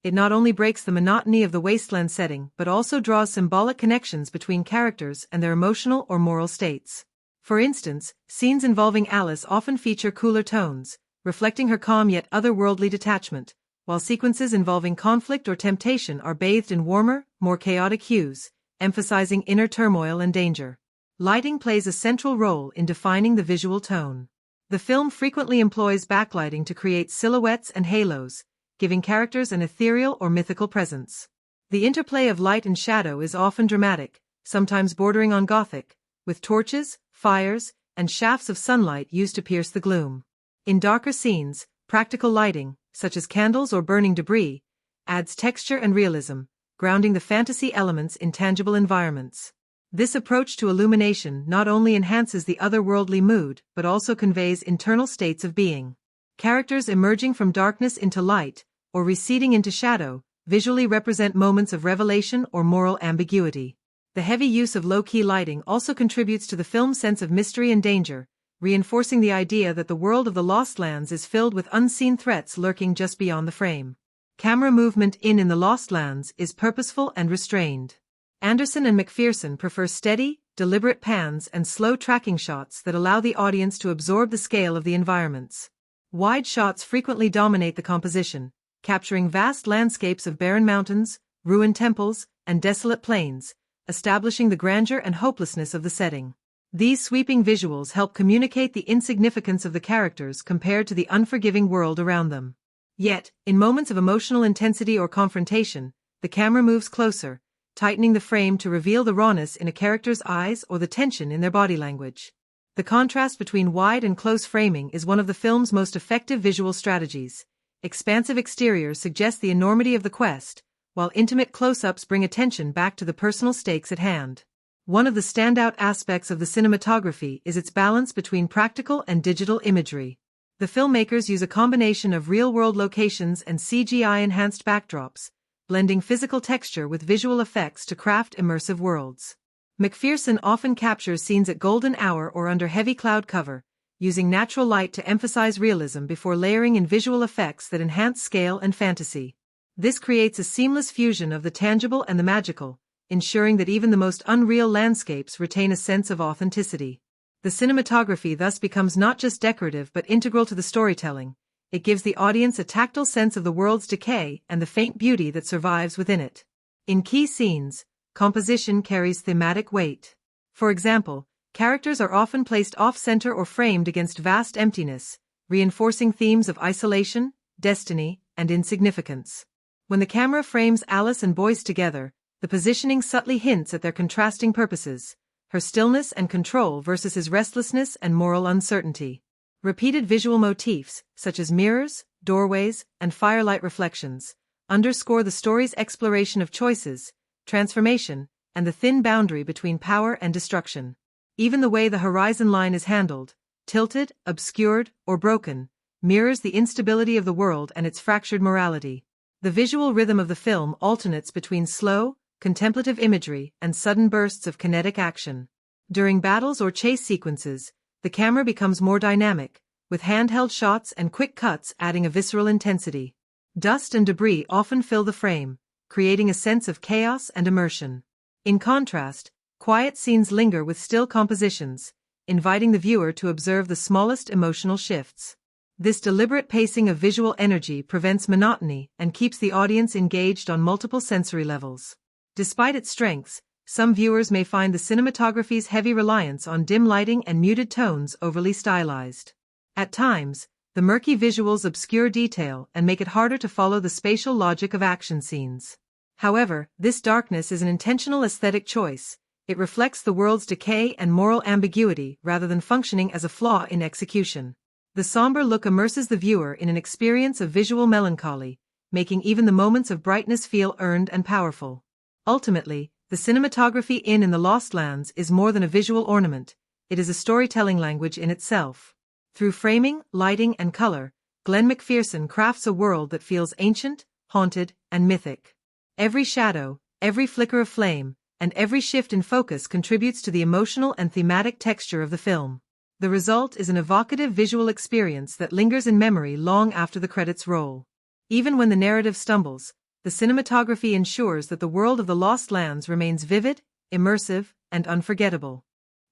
It not only breaks the monotony of the wasteland setting but also draws symbolic connections between characters and their emotional or moral states. For instance, scenes involving Alys often feature cooler tones, reflecting her calm yet otherworldly detachment, while sequences involving conflict or temptation are bathed in warmer, more chaotic hues, emphasizing inner turmoil and danger. Lighting plays a central role in defining the visual tone. The film frequently employs backlighting to create silhouettes and halos, giving characters an ethereal or mythical presence. The interplay of light and shadow is often dramatic, sometimes bordering on gothic, with torches, fires, and shafts of sunlight used to pierce the gloom. In darker scenes, practical lighting, such as candles or burning debris, adds texture and realism, grounding the fantasy elements in tangible environments. This approach to illumination not only enhances the otherworldly mood but also conveys internal states of being. Characters emerging from darkness into light, or receding into shadow, visually represent moments of revelation or moral ambiguity. The heavy use of low-key lighting also contributes to the film's sense of mystery and danger, reinforcing the idea that the world of the Lost Lands is filled with unseen threats lurking just beyond the frame. Camera movement in the Lost Lands is purposeful and restrained. Anderson and McPherson prefer steady, deliberate pans and slow tracking shots that allow the audience to absorb the scale of the environments. Wide shots frequently dominate the composition, capturing vast landscapes of barren mountains, ruined temples, and desolate plains, establishing the grandeur and hopelessness of the setting. These sweeping visuals help communicate the insignificance of the characters compared to the unforgiving world around them. Yet, in moments of emotional intensity or confrontation, the camera moves closer, tightening the frame to reveal the rawness in a character's eyes or the tension in their body language. The contrast between wide and close framing is one of the film's most effective visual strategies. Expansive exteriors suggest the enormity of the quest, while intimate close-ups bring attention back to the personal stakes at hand. One of the standout aspects of the cinematography is its balance between practical and digital imagery. The filmmakers use a combination of real-world locations and CGI-enhanced backdrops, blending physical texture with visual effects to craft immersive worlds. McPherson often captures scenes at golden hour or under heavy cloud cover, using natural light to emphasize realism before layering in visual effects that enhance scale and fantasy. This creates a seamless fusion of the tangible and the magical, ensuring that even the most unreal landscapes retain a sense of authenticity. The cinematography thus becomes not just decorative but integral to the storytelling. It gives the audience a tactile sense of the world's decay and the faint beauty that survives within it. In key scenes, composition carries thematic weight. For example, characters are often placed off-center or framed against vast emptiness, reinforcing themes of isolation, destiny, and insignificance. When the camera frames Alys and Boyce together, the positioning subtly hints at their contrasting purposes, her stillness and control versus his restlessness and moral uncertainty. Repeated visual motifs, such as mirrors, doorways, and firelight reflections, underscore the story's exploration of choices, transformation, and the thin boundary between power and destruction. Even the way the horizon line is handled, tilted, obscured, or broken, mirrors the instability of the world and its fractured morality. The visual rhythm of the film alternates between slow, contemplative imagery and sudden bursts of kinetic action. During battles or chase sequences, the camera becomes more dynamic, with handheld shots and quick cuts adding a visceral intensity. Dust and debris often fill the frame, creating a sense of chaos and immersion. In contrast, quiet scenes linger with still compositions, inviting the viewer to observe the smallest emotional shifts. This deliberate pacing of visual energy prevents monotony and keeps the audience engaged on multiple sensory levels. Despite its strengths, some viewers may find the cinematography's heavy reliance on dim lighting and muted tones overly stylized. At times, the murky visuals obscure detail and make it harder to follow the spatial logic of action scenes. However, this darkness is an intentional aesthetic choice. It reflects the world's decay and moral ambiguity rather than functioning as a flaw in execution. The somber look immerses the viewer in an experience of visual melancholy, making even the moments of brightness feel earned and powerful. Ultimately, the cinematography in The Lost Lands is more than a visual ornament. It is a storytelling language in itself. Through framing, lighting, and color, Glenn McPherson crafts a world that feels ancient, haunted, and mythic. Every shadow, every flicker of flame, and every shift in focus contributes to the emotional and thematic texture of the film. The result is an evocative visual experience that lingers in memory long after the credits roll. Even when the narrative stumbles, the cinematography ensures that the world of The Lost Lands remains vivid, immersive, and unforgettable.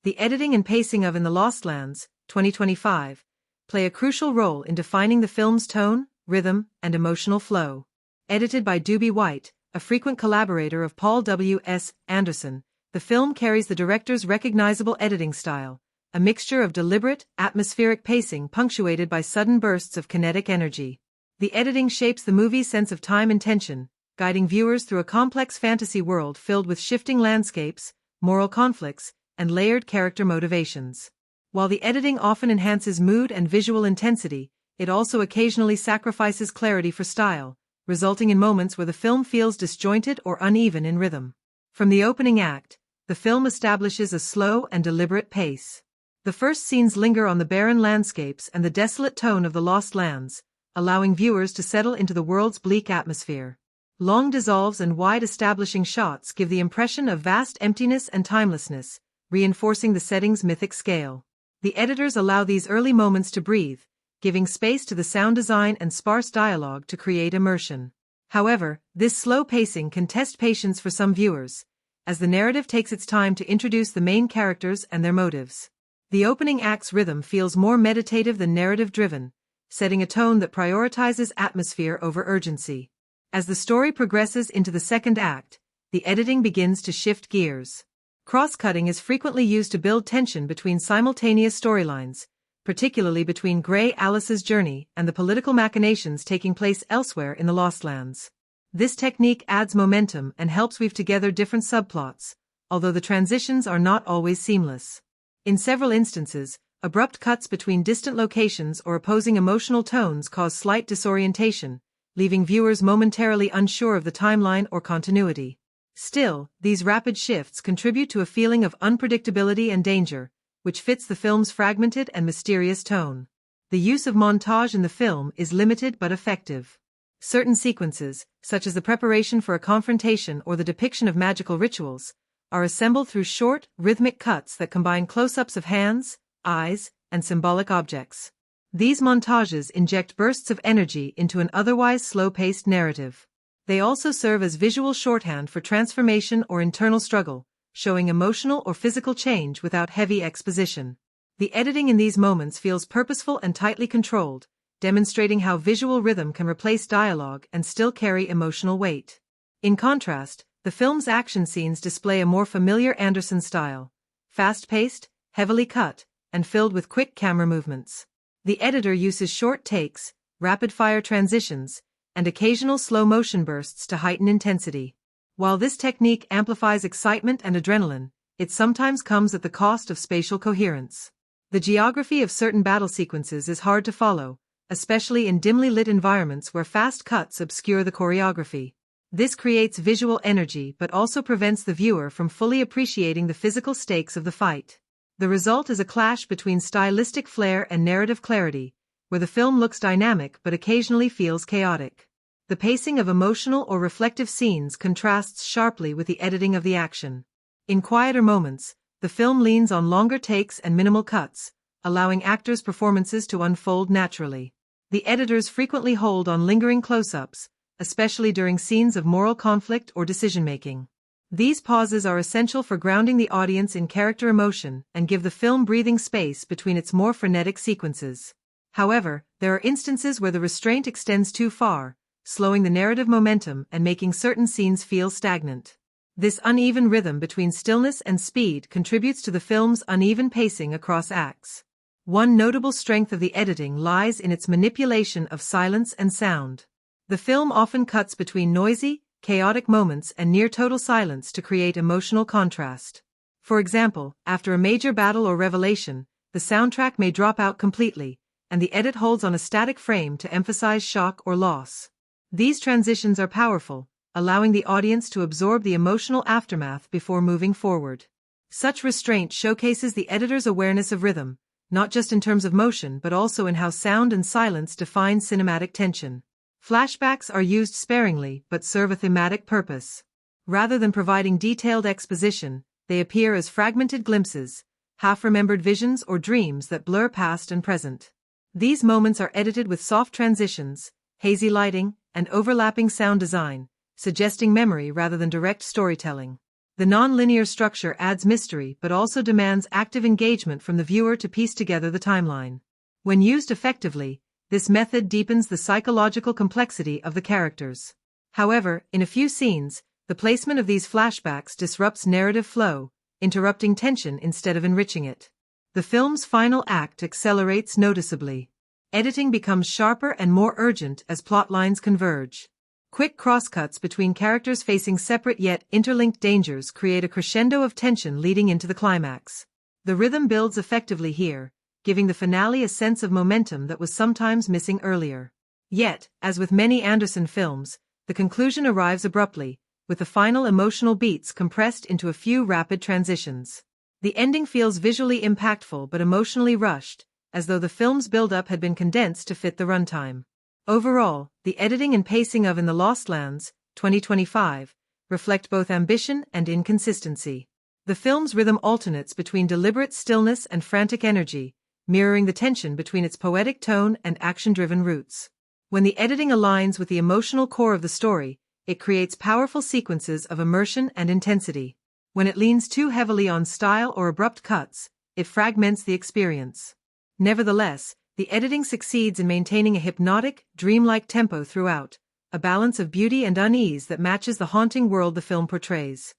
The editing and pacing of In the Lost Lands, 2025, play a crucial role in defining the film's tone, rhythm, and emotional flow. Edited by Doobie White, a frequent collaborator of Paul W.S. Anderson, the film carries the director's recognizable editing style, a mixture of deliberate, atmospheric pacing punctuated by sudden bursts of kinetic energy. The editing shapes the movie's sense of time and tension, guiding viewers through a complex fantasy world filled with shifting landscapes, moral conflicts, and layered character motivations. While the editing often enhances mood and visual intensity, it also occasionally sacrifices clarity for style, resulting in moments where the film feels disjointed or uneven in rhythm. From the opening act, the film establishes a slow and deliberate pace. The first scenes linger on the barren landscapes and the desolate tone of The Lost Lands, allowing viewers to settle into the world's bleak atmosphere. Long dissolves and wide establishing shots give the impression of vast emptiness and timelessness, reinforcing the setting's mythic scale. The editors allow these early moments to breathe, giving space to the sound design and sparse dialogue to create immersion. However, this slow pacing can test patience for some viewers, as the narrative takes its time to introduce the main characters and their motives. The opening act's rhythm feels more meditative than narrative-driven, setting a tone that prioritizes atmosphere over urgency. As the story progresses into the second act, the editing begins to shift gears. Cross-cutting is frequently used to build tension between simultaneous storylines, particularly between Grey Alys's journey and the political machinations taking place elsewhere in the Lost Lands. This technique adds momentum and helps weave together different subplots, although the transitions are not always seamless. In several instances, abrupt cuts between distant locations or opposing emotional tones cause slight disorientation, leaving viewers momentarily unsure of the timeline or continuity. Still, these rapid shifts contribute to a feeling of unpredictability and danger, which fits the film's fragmented and mysterious tone. The use of montage in the film is limited but effective. Certain sequences, such as the preparation for a confrontation or the depiction of magical rituals, are assembled through short, rhythmic cuts that combine close-ups of hands, eyes, and symbolic objects. These montages inject bursts of energy into an otherwise slow-paced narrative. They also serve as visual shorthand for transformation or internal struggle, showing emotional or physical change without heavy exposition. The editing in these moments feels purposeful and tightly controlled, demonstrating how visual rhythm can replace dialogue and still carry emotional weight. In contrast, the film's action scenes display a more familiar Anderson style, fast-paced, heavily cut, and filled with quick camera movements. The editor uses short takes, rapid-fire transitions, and occasional slow-motion bursts to heighten intensity. While this technique amplifies excitement and adrenaline, it sometimes comes at the cost of spatial coherence. The geography of certain battle sequences is hard to follow, especially in dimly lit environments where fast cuts obscure the choreography. This creates visual energy but also prevents the viewer from fully appreciating the physical stakes of the fight. The result is a clash between stylistic flair and narrative clarity, where the film looks dynamic but occasionally feels chaotic. The pacing of emotional or reflective scenes contrasts sharply with the editing of the action. In quieter moments, the film leans on longer takes and minimal cuts, allowing actors' performances to unfold naturally. The editors frequently hold on lingering close-ups, especially during scenes of moral conflict or decision-making. These pauses are essential for grounding the audience in character emotion and give the film breathing space between its more frenetic sequences. However, there are instances where the restraint extends too far, slowing the narrative momentum and making certain scenes feel stagnant. This uneven rhythm between stillness and speed contributes to the film's uneven pacing across acts. One notable strength of the editing lies in its manipulation of silence and sound. The film often cuts between noisy, chaotic moments and near-total silence to create emotional contrast. For example, after a major battle or revelation, the soundtrack may drop out completely, and the edit holds on a static frame to emphasize shock or loss. These transitions are powerful, allowing the audience to absorb the emotional aftermath before moving forward. Such restraint showcases the editor's awareness of rhythm, not just in terms of motion but also in how sound and silence define cinematic tension. Flashbacks are used sparingly but serve a thematic purpose. Rather than providing detailed exposition, they appear as fragmented glimpses, half-remembered visions or dreams that blur past and present. These moments are edited with soft transitions, hazy lighting, and overlapping sound design, suggesting memory rather than direct storytelling. The non-linear structure adds mystery but also demands active engagement from the viewer to piece together the timeline. When used effectively, this method deepens the psychological complexity of the characters. However, in a few scenes, the placement of these flashbacks disrupts narrative flow, interrupting tension instead of enriching it. The film's final act accelerates noticeably. Editing becomes sharper and more urgent as plot lines converge. Quick crosscuts between characters facing separate yet interlinked dangers create a crescendo of tension leading into the climax. The rhythm builds effectively here, giving the finale a sense of momentum that was sometimes missing earlier. Yet, as with many Anderson films, the conclusion arrives abruptly, with the final emotional beats compressed into a few rapid transitions. The ending feels visually impactful but emotionally rushed, as though the film's build-up had been condensed to fit the runtime. Overall, the editing and pacing of In the Lost Lands, 2025, reflect both ambition and inconsistency. The film's rhythm alternates between deliberate stillness and frantic energy, mirroring the tension between its poetic tone and action-driven roots. When the editing aligns with the emotional core of the story, it creates powerful sequences of immersion and intensity. When it leans too heavily on style or abrupt cuts, it fragments the experience. Nevertheless, The editing succeeds in maintaining a hypnotic, dreamlike tempo throughout, a balance of beauty and unease that matches the haunting world the film portrays.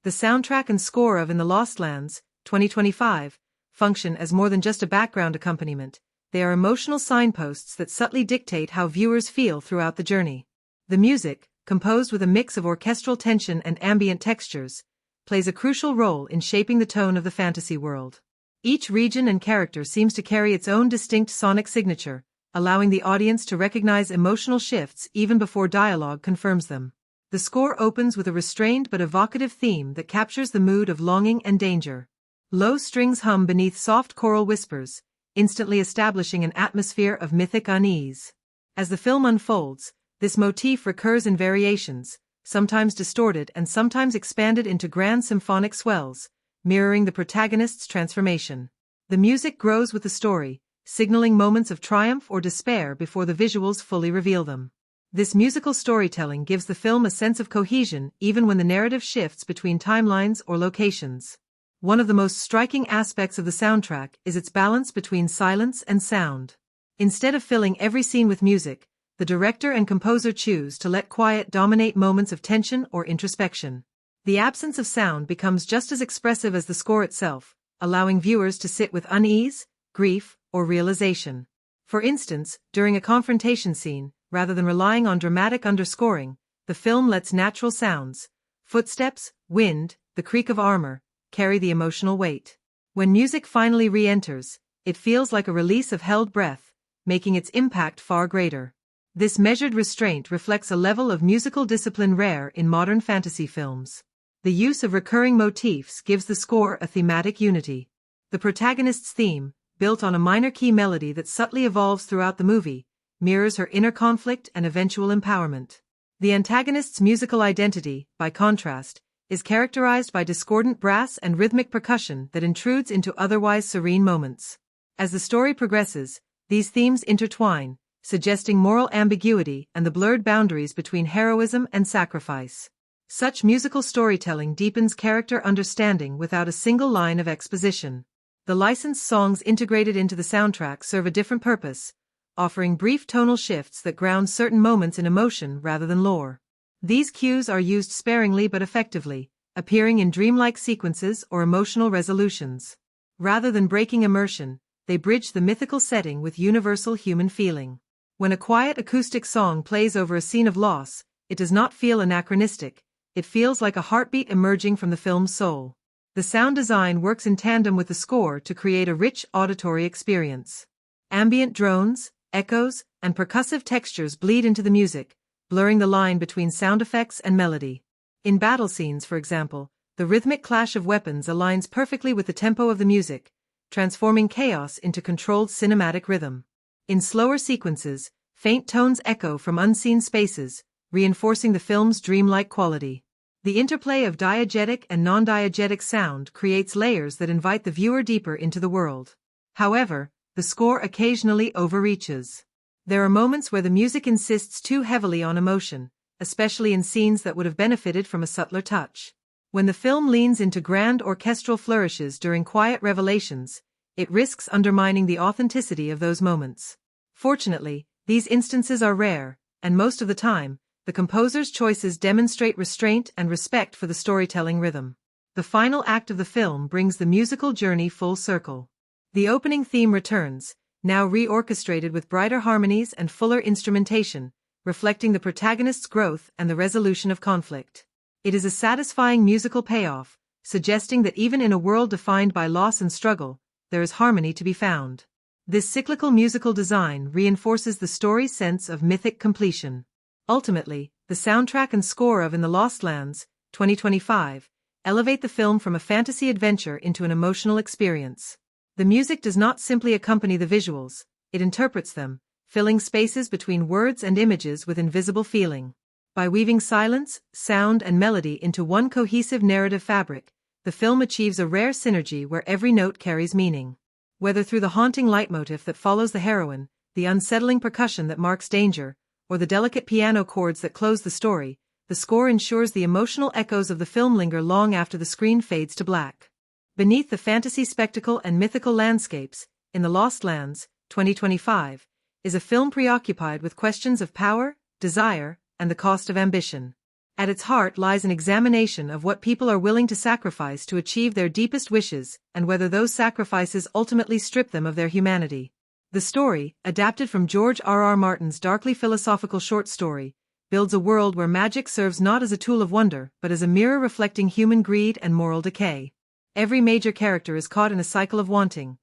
The soundtrack and score of In the Lost Lands, 2025, function as more than just a background accompaniment. They are emotional signposts that subtly dictate how viewers feel throughout the journey. The music, composed with a mix of orchestral tension and ambient textures, plays a crucial role in shaping the tone of the fantasy world. Each region and character seems to carry its own distinct sonic signature, allowing the audience to recognize emotional shifts even before dialogue confirms them. The score opens with a restrained but evocative theme that captures the mood of longing and danger. Low strings hum beneath soft choral whispers, instantly establishing an atmosphere of mythic unease. As the film unfolds, this motif recurs in variations, sometimes distorted and sometimes expanded into grand symphonic swells, mirroring the protagonist's transformation. The music grows with the story, signaling moments of triumph or despair before the visuals fully reveal them. This musical storytelling gives the film a sense of cohesion even when the narrative shifts between timelines or locations. One of the most striking aspects of the soundtrack is its balance between silence and sound. Instead of filling every scene with music, the director and composer choose to let quiet dominate moments of tension or introspection. The absence of sound becomes just as expressive as the score itself, allowing viewers to sit with unease, grief, or realization. For instance, during a confrontation scene, rather than relying on dramatic underscoring, the film lets natural sounds, footsteps, wind, the creak of armor, carry the emotional weight. When music finally re-enters, it feels like a release of held breath, making its impact far greater. This measured restraint reflects a level of musical discipline rare in modern fantasy films. The use of recurring motifs gives the score a thematic unity. The protagonist's theme, built on a minor key melody that subtly evolves throughout the movie, mirrors her inner conflict and eventual empowerment. The antagonist's musical identity, by contrast, is characterized by discordant brass and rhythmic percussion that intrudes into otherwise serene moments. As the story progresses, these themes intertwine, suggesting moral ambiguity and the blurred boundaries between heroism and sacrifice. Such musical storytelling deepens character understanding without a single line of exposition. The licensed songs integrated into the soundtrack serve a different purpose, offering brief tonal shifts that ground certain moments in emotion rather than lore. These cues are used sparingly but effectively, appearing in dreamlike sequences or emotional resolutions. Rather than breaking immersion, they bridge the mythical setting with universal human feeling. When a quiet acoustic song plays over a scene of loss, it does not feel anachronistic. It feels like a heartbeat emerging from the film's soul. The sound design works in tandem with the score to create a rich auditory experience. Ambient drones, echoes, and percussive textures bleed into the music, blurring the line between sound effects and melody. In battle scenes, for example, the rhythmic clash of weapons aligns perfectly with the tempo of the music, transforming chaos into controlled cinematic rhythm. In slower sequences, faint tones echo from unseen spaces, reinforcing the film's dreamlike quality. The interplay of diegetic and non-diegetic sound creates layers that invite the viewer deeper into the world. However, the score occasionally overreaches. There are moments where the music insists too heavily on emotion, especially in scenes that would have benefited from a subtler touch. When the film leans into grand orchestral flourishes during quiet revelations, it risks undermining the authenticity of those moments. Fortunately, these instances are rare, and most of the time, the composer's choices demonstrate restraint and respect for the storytelling rhythm. The final act of the film brings the musical journey full circle. The opening theme returns, now reorchestrated with brighter harmonies and fuller instrumentation, reflecting the protagonist's growth and the resolution of conflict. It is a satisfying musical payoff, suggesting that even in a world defined by loss and struggle, there is harmony to be found. This cyclical musical design reinforces the story's sense of mythic completion. Ultimately, the soundtrack and score of In the Lost Lands, 2025, elevate the film from a fantasy adventure into an emotional experience. The music does not simply accompany the visuals, it interprets them, filling spaces between words and images with invisible feeling. By weaving silence, sound, and melody into one cohesive narrative fabric, the film achieves a rare synergy where every note carries meaning. Whether through the haunting leitmotif that follows the heroine, the unsettling percussion that marks danger, or the delicate piano chords that close the story, the score ensures the emotional echoes of the film linger long after the screen fades to black. Beneath the fantasy spectacle and mythical landscapes, In the Lost Lands, 2025, is a film preoccupied with questions of power, desire, and the cost of ambition. At its heart lies an examination of what people are willing to sacrifice to achieve their deepest wishes, and whether those sacrifices ultimately strip them of their humanity. The story, adapted from George R.R. Martin's darkly philosophical short story, builds a world where magic serves not as a tool of wonder but as a mirror reflecting human greed and moral decay. Every major character is caught in a cycle of wanting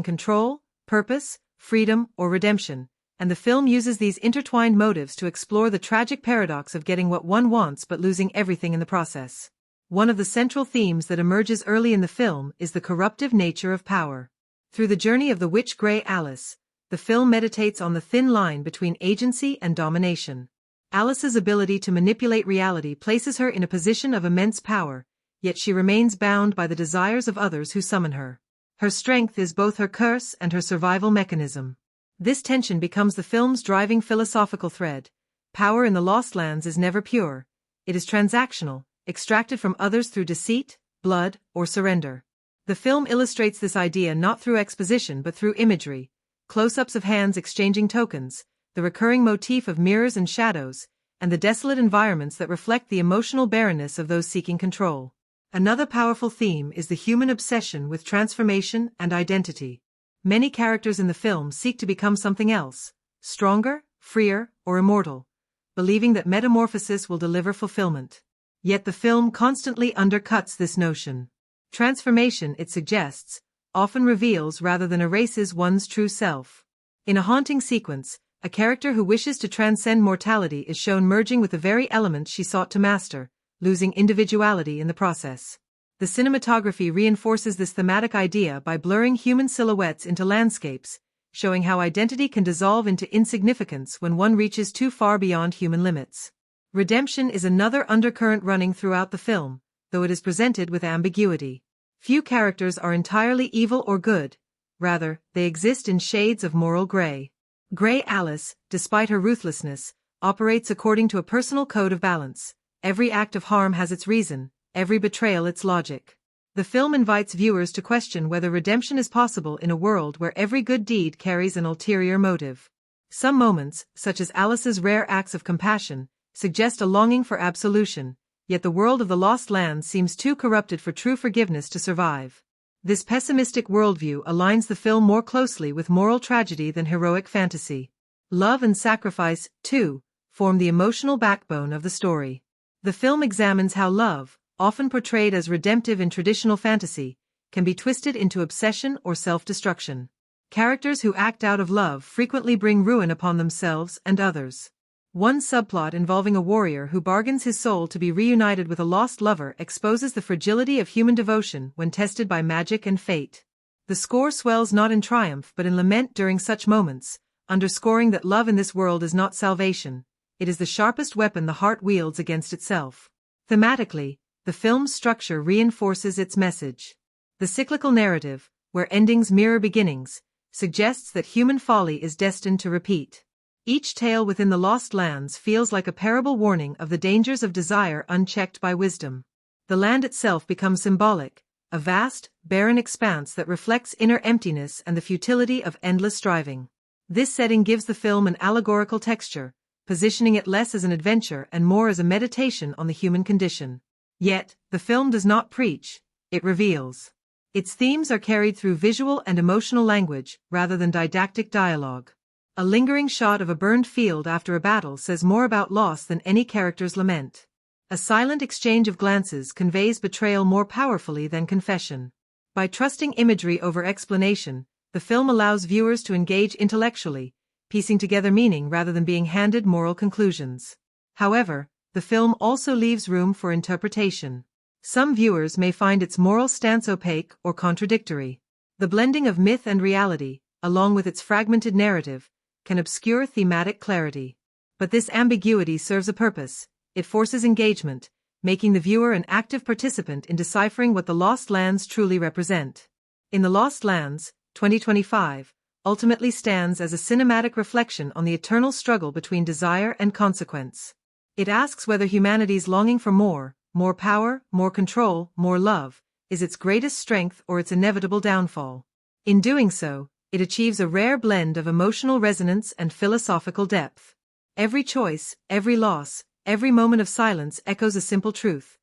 control, purpose, freedom, or redemption, and the film uses these intertwined motives to explore the tragic paradox of getting what one wants but losing everything in the process. One of the central themes that emerges early in the film is the corruptive nature of power. Through the journey of the witch grey Alys, the film meditates on the thin line between agency and domination. Alys's ability to manipulate reality places her in a position of immense power, yet she remains bound by the desires of others who summon her. Her strength is both her curse and her survival mechanism. This tension becomes the film's driving philosophical thread. Power in the Lost Lands is never pure. It is transactional, extracted from others through deceit, blood, or surrender. The film illustrates this idea not through exposition but through imagery, close-ups of hands exchanging tokens, the recurring motif of mirrors and shadows, and the desolate environments that reflect the emotional barrenness of those seeking control. Another powerful theme is the human obsession with transformation and identity. Many characters in the film seek to become something else, stronger, freer, or immortal, believing that metamorphosis will deliver fulfillment. Yet the film constantly undercuts this notion. Transformation, it suggests, often reveals rather than erases one's true self. In a haunting sequence, a character who wishes to transcend mortality is shown merging with the very elements she sought to master, losing individuality in the process. The cinematography reinforces this thematic idea by blurring human silhouettes into landscapes, showing how identity can dissolve into insignificance when one reaches too far beyond human limits. Redemption is another undercurrent running throughout the film, though it is presented with ambiguity. Few characters are entirely evil or good, rather, they exist in shades of moral gray. Grey Alys, despite her ruthlessness, operates according to a personal code of balance. Every act of harm has its reason, every betrayal its logic. The film invites viewers to question whether redemption is possible in a world where every good deed carries an ulterior motive. Some moments, such as Alys's rare acts of compassion, suggest a longing for absolution, yet the world of the Lost Lands seems too corrupted for true forgiveness to survive. This pessimistic worldview aligns the film more closely with moral tragedy than heroic fantasy. Love and sacrifice, too, form the emotional backbone of the story. The film examines how love, often portrayed as redemptive in traditional fantasy, can be twisted into obsession or self-destruction. Characters who act out of love frequently bring ruin upon themselves and others. One subplot involving a warrior who bargains his soul to be reunited with a lost lover exposes the fragility of human devotion when tested by magic and fate. The score swells not in triumph but in lament during such moments, underscoring that love in this world is not salvation. It is the sharpest weapon the heart wields against itself. Thematically, the film's structure reinforces its message. The cyclical narrative, where endings mirror beginnings, suggests that human folly is destined to repeat. Each tale within the Lost Lands feels like a parable warning of the dangers of desire unchecked by wisdom. The land itself becomes symbolic, a vast, barren expanse that reflects inner emptiness and the futility of endless striving. This setting gives the film an allegorical texture, positioning it less as an adventure and more as a meditation on the human condition. Yet, the film does not preach, it reveals. Its themes are carried through visual and emotional language rather than didactic dialogue. A lingering shot of a burned field after a battle says more about loss than any character's lament. A silent exchange of glances conveys betrayal more powerfully than confession. By trusting imagery over explanation, the film allows viewers to engage intellectually, piecing together meaning rather than being handed moral conclusions. However, the film also leaves room for interpretation. Some viewers may find its moral stance opaque or contradictory. The blending of myth and reality, along with its fragmented narrative, can obscure thematic clarity. But this ambiguity serves a purpose. It forces engagement, making the viewer an active participant in deciphering what the Lost Lands truly represent. In the Lost Lands, 2025 ultimately stands as a cinematic reflection on the eternal struggle between desire and consequence. It asks whether humanity's longing for more power, more control, more love, is its greatest strength or its inevitable downfall. In doing so, It achieves a rare blend of emotional resonance and philosophical depth. Every choice, every loss, every moment of silence echoes a simple truth.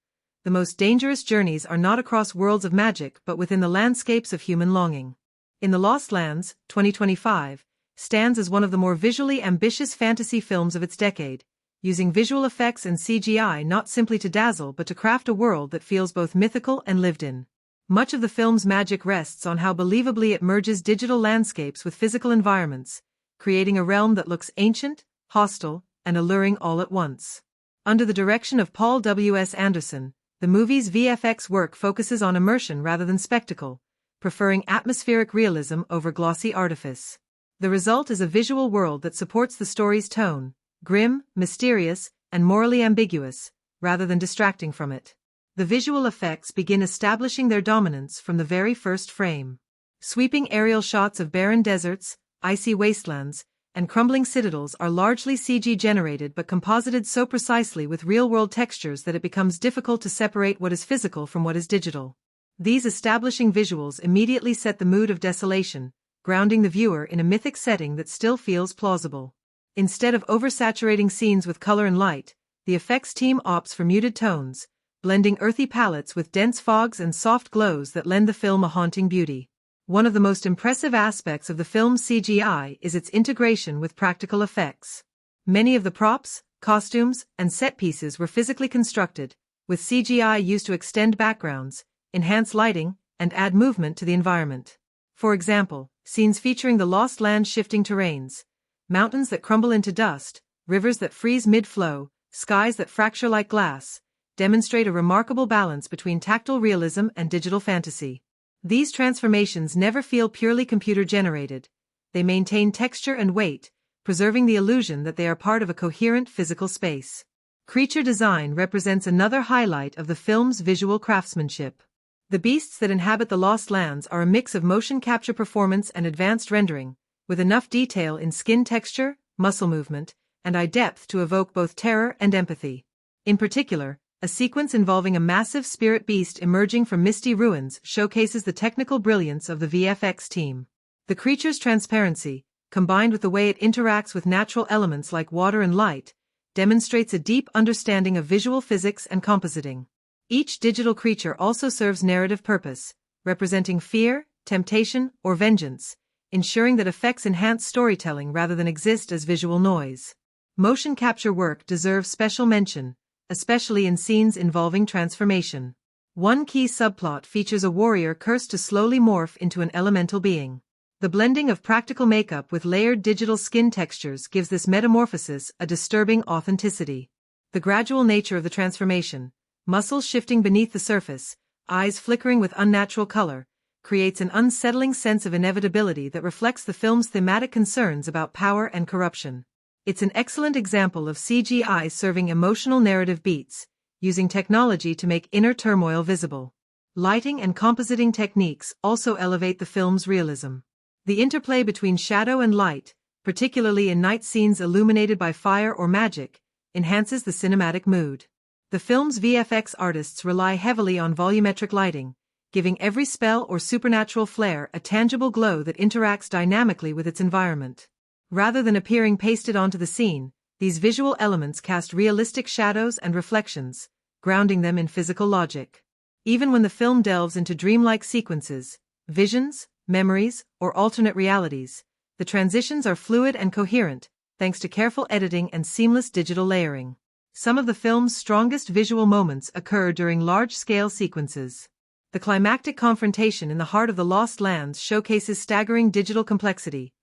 The most dangerous journeys are not across worlds of magic but within the landscapes of human longing. In the Lost Lands, 2025, stands as one of the more visually ambitious fantasy films of its decade, using visual effects and CGI not simply to dazzle but to craft a world that feels both mythical and lived in. Much of the film's magic rests on how believably it merges digital landscapes with physical environments, creating a realm that looks ancient, hostile, and alluring all at once. Under the direction of Paul W.S. Anderson, the movie's VFX work focuses on immersion rather than spectacle, preferring atmospheric realism over glossy artifice. The result is a visual world that supports the story's tone, grim, mysterious, and morally ambiguous, rather than distracting from it. The visual effects begin establishing their dominance from the very first frame. Sweeping aerial shots of barren deserts, icy wastelands, and crumbling citadels are largely CG-generated but composited so precisely with real-world textures that it becomes difficult to separate what is physical from what is digital. These establishing visuals immediately set the mood of desolation, grounding the viewer in a mythic setting that still feels plausible. Instead of oversaturating scenes with color and light, the effects team opts for muted tones, blending earthy palettes with dense fogs and soft glows that lend the film a haunting beauty. One of the most impressive aspects of the film's CGI is its integration with practical effects. Many of the props, costumes, and set pieces were physically constructed, with CGI used to extend backgrounds, enhance lighting, and add movement to the environment. For example, scenes featuring the Lost Land's shifting terrains, mountains that crumble into dust, rivers that freeze mid-flow, skies that fracture like glass, demonstrate a remarkable balance between tactile realism and digital fantasy. These transformations never feel purely computer-generated. They maintain texture and weight, preserving the illusion that they are part of a coherent physical space. Creature design represents another highlight of the film's visual craftsmanship. The beasts that inhabit the Lost Lands are a mix of motion capture performance and advanced rendering, with enough detail in skin texture, muscle movement, and eye depth to evoke both terror and empathy. In particular, a sequence involving a massive spirit beast emerging from misty ruins showcases the technical brilliance of the VFX team. The creature's transparency, combined with the way it interacts with natural elements like water and light, demonstrates a deep understanding of visual physics and compositing. Each digital creature also serves narrative purpose, representing fear, temptation, or vengeance, ensuring that effects enhance storytelling rather than exist as visual noise. Motion capture work deserves special mention, especially in scenes involving transformation. One key subplot features a warrior cursed to slowly morph into an elemental being. The blending of practical makeup with layered digital skin textures gives this metamorphosis a disturbing authenticity. The gradual nature of the transformation, muscles shifting beneath the surface, eyes flickering with unnatural color, creates an unsettling sense of inevitability that reflects the film's thematic concerns about power and corruption. It's an excellent example of CGI serving emotional narrative beats, using technology to make inner turmoil visible. Lighting and compositing techniques also elevate the film's realism. The interplay between shadow and light, particularly in night scenes illuminated by fire or magic, enhances the cinematic mood. The film's VFX artists rely heavily on volumetric lighting, giving every spell or supernatural flair a tangible glow that interacts dynamically with its environment. Rather than appearing pasted onto the scene, these visual elements cast realistic shadows and reflections, grounding them in physical logic. Even when the film delves into dreamlike sequences, visions, memories, or alternate realities, the transitions are fluid and coherent, thanks to careful editing and seamless digital layering. Some of the film's strongest visual moments occur during large-scale sequences. The climactic confrontation in the heart of the Lost Lands showcases staggering digital complexity.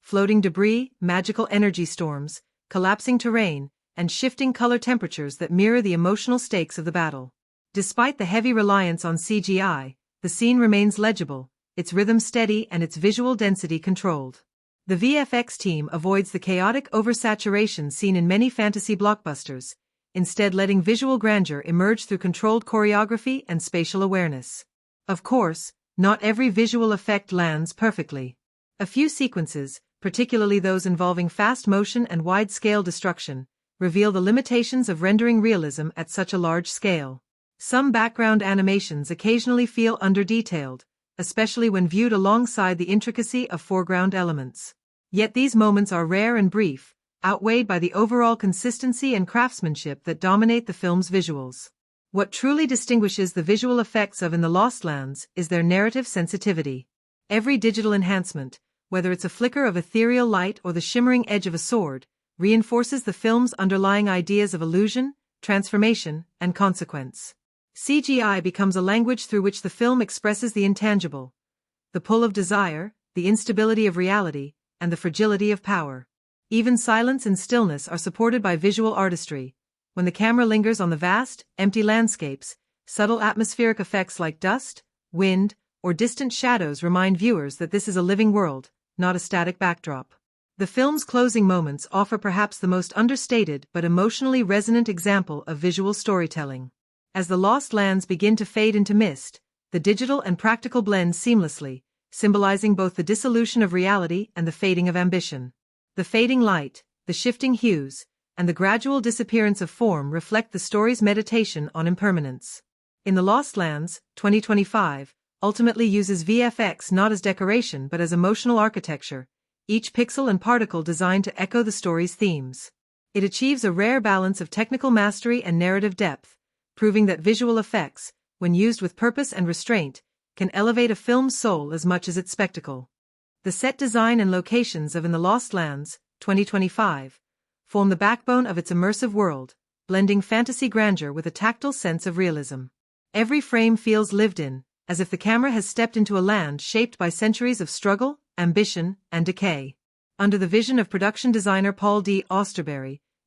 Floating debris, magical energy storms, collapsing terrain, and shifting color temperatures that mirror the emotional stakes of the battle. Despite the heavy reliance on CGI, the scene remains legible, its rhythm steady and its visual density controlled. The VFX team avoids the chaotic oversaturation seen in many fantasy blockbusters, instead letting visual grandeur emerge through controlled choreography and spatial awareness. Of course, not every visual effect lands perfectly. A few sequences, particularly those involving fast motion and wide-scale destruction, reveal the limitations of rendering realism at such a large scale. Some background animations occasionally feel under-detailed, especially when viewed alongside the intricacy of foreground elements. Yet these moments are rare and brief, outweighed by the overall consistency and craftsmanship that dominate the film's visuals. What truly distinguishes the visual effects of In the Lost Lands is their narrative sensitivity. Every digital enhancement, whether it's a flicker of ethereal light or the shimmering edge of a sword, reinforces the film's underlying ideas of illusion, transformation, and consequence. CGI becomes a language through which the film expresses the intangible, the pull of desire, the instability of reality, and the fragility of power. Even silence and stillness are supported by visual artistry. When the camera lingers on the vast, empty landscapes, subtle atmospheric effects like dust, wind, or distant shadows remind viewers that this is a living world, not a static backdrop. The film's closing moments offer perhaps the most understated but emotionally resonant example of visual storytelling. As the Lost Lands begin to fade into mist, the digital and practical blend seamlessly, symbolizing both the dissolution of reality and the fading of ambition. The fading light, the shifting hues, and the gradual disappearance of form reflect the story's meditation on impermanence. In the Lost Lands, 2025, ultimately uses VFX not as decoration but as emotional architecture, each pixel and particle designed to echo the story's themes. It achieves a rare balance of technical mastery and narrative depth, proving that visual effects, when used with purpose and restraint, can elevate a film's soul as much as its spectacle. The set design and locations of In the Lost Lands, 2025, form the backbone of its immersive world, blending fantasy grandeur with a tactile sense of realism. Every frame feels lived in, as if the camera has stepped into a land shaped by centuries of struggle, ambition, and decay. Under the vision of production designer Paul W.S,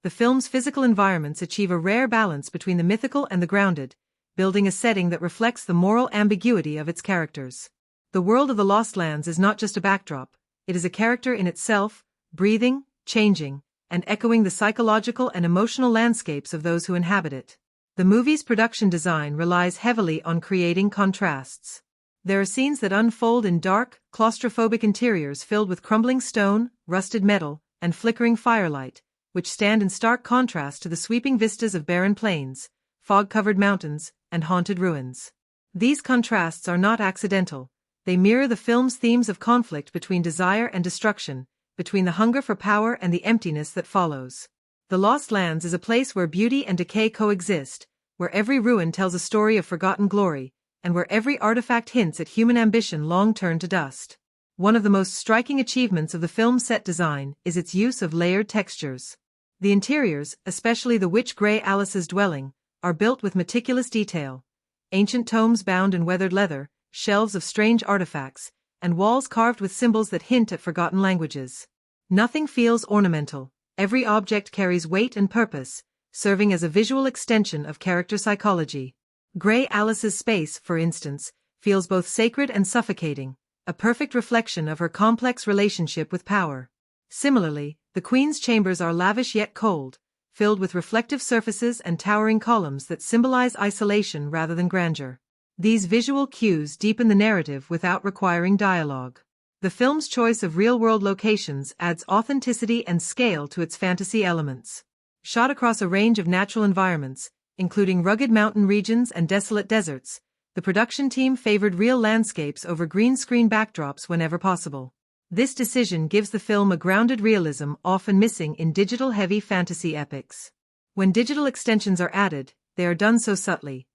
the film's physical environments achieve a rare balance between the mythical and the grounded, building a setting that reflects the moral ambiguity of its characters. The world of the Lost Lands is not just a backdrop, it is a character in itself, breathing, changing, and echoing the psychological and emotional landscapes of those who inhabit it. The movie's production design relies heavily on creating contrasts. There are scenes that unfold in dark, claustrophobic interiors filled with crumbling stone, rusted metal, and flickering firelight, which stand in stark contrast to the sweeping vistas of barren plains, fog-covered mountains, and haunted ruins. These contrasts are not accidental. They mirror the film's themes of conflict between desire and destruction, between the hunger for power and the emptiness that follows. The Lost Lands is a place where beauty and decay coexist, where every ruin tells a story of forgotten glory, and where every artifact hints at human ambition long turned to dust. One of the most striking achievements of the film's set design is its use of layered textures. The interiors, especially the witch-gray Alys's dwelling, are built with meticulous detail. Ancient tomes bound in weathered leather, shelves of strange artifacts, and walls carved with symbols that hint at forgotten languages. Nothing feels ornamental. Every object carries weight and purpose, serving as a visual extension of character psychology. Grey Alys's space, for instance, feels both sacred and suffocating, a perfect reflection of her complex relationship with power. Similarly, the Queen's chambers are lavish yet cold, filled with reflective surfaces and towering columns that symbolize isolation rather than grandeur. These visual cues deepen the narrative without requiring dialogue. The film's choice of real-world locations adds authenticity and scale to its fantasy elements. Shot across a range of natural environments, including rugged mountain regions and desolate deserts, the production team favored real landscapes over green-screen backdrops whenever possible. This decision gives the film a grounded realism often missing in digital-heavy fantasy epics. When digital extensions are added, they are done so subtly.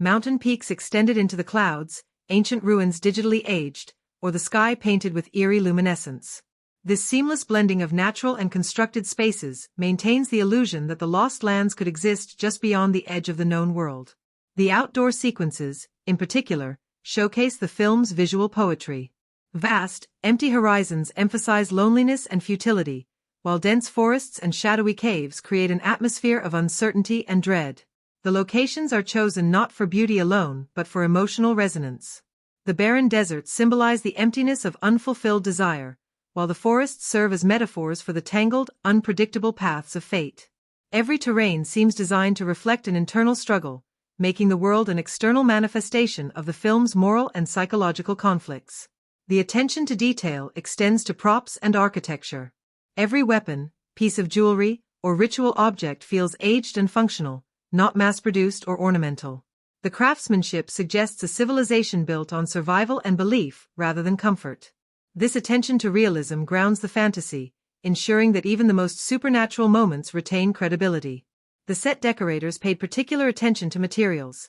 Mountain peaks extended into the clouds, ancient ruins digitally aged, or the sky painted with eerie luminescence. This seamless blending of natural and constructed spaces maintains the illusion that the Lost Lands could exist just beyond the edge of the known world. The outdoor sequences, in particular, showcase the film's visual poetry. Vast, empty horizons emphasize loneliness and futility, while dense forests and shadowy caves create an atmosphere of uncertainty and dread. The locations are chosen not for beauty alone but for emotional resonance. The barren deserts symbolize the emptiness of unfulfilled desire, while the forests serve as metaphors for the tangled, unpredictable paths of fate. Every terrain seems designed to reflect an internal struggle, making the world an external manifestation of the film's moral and psychological conflicts. The attention to detail extends to props and architecture. Every weapon, piece of jewelry, or ritual object feels aged and functional, not mass-produced or ornamental. The craftsmanship suggests a civilization built on survival and belief rather than comfort. This attention to realism grounds the fantasy, ensuring that even the most supernatural moments retain credibility. The set decorators paid particular attention to materials.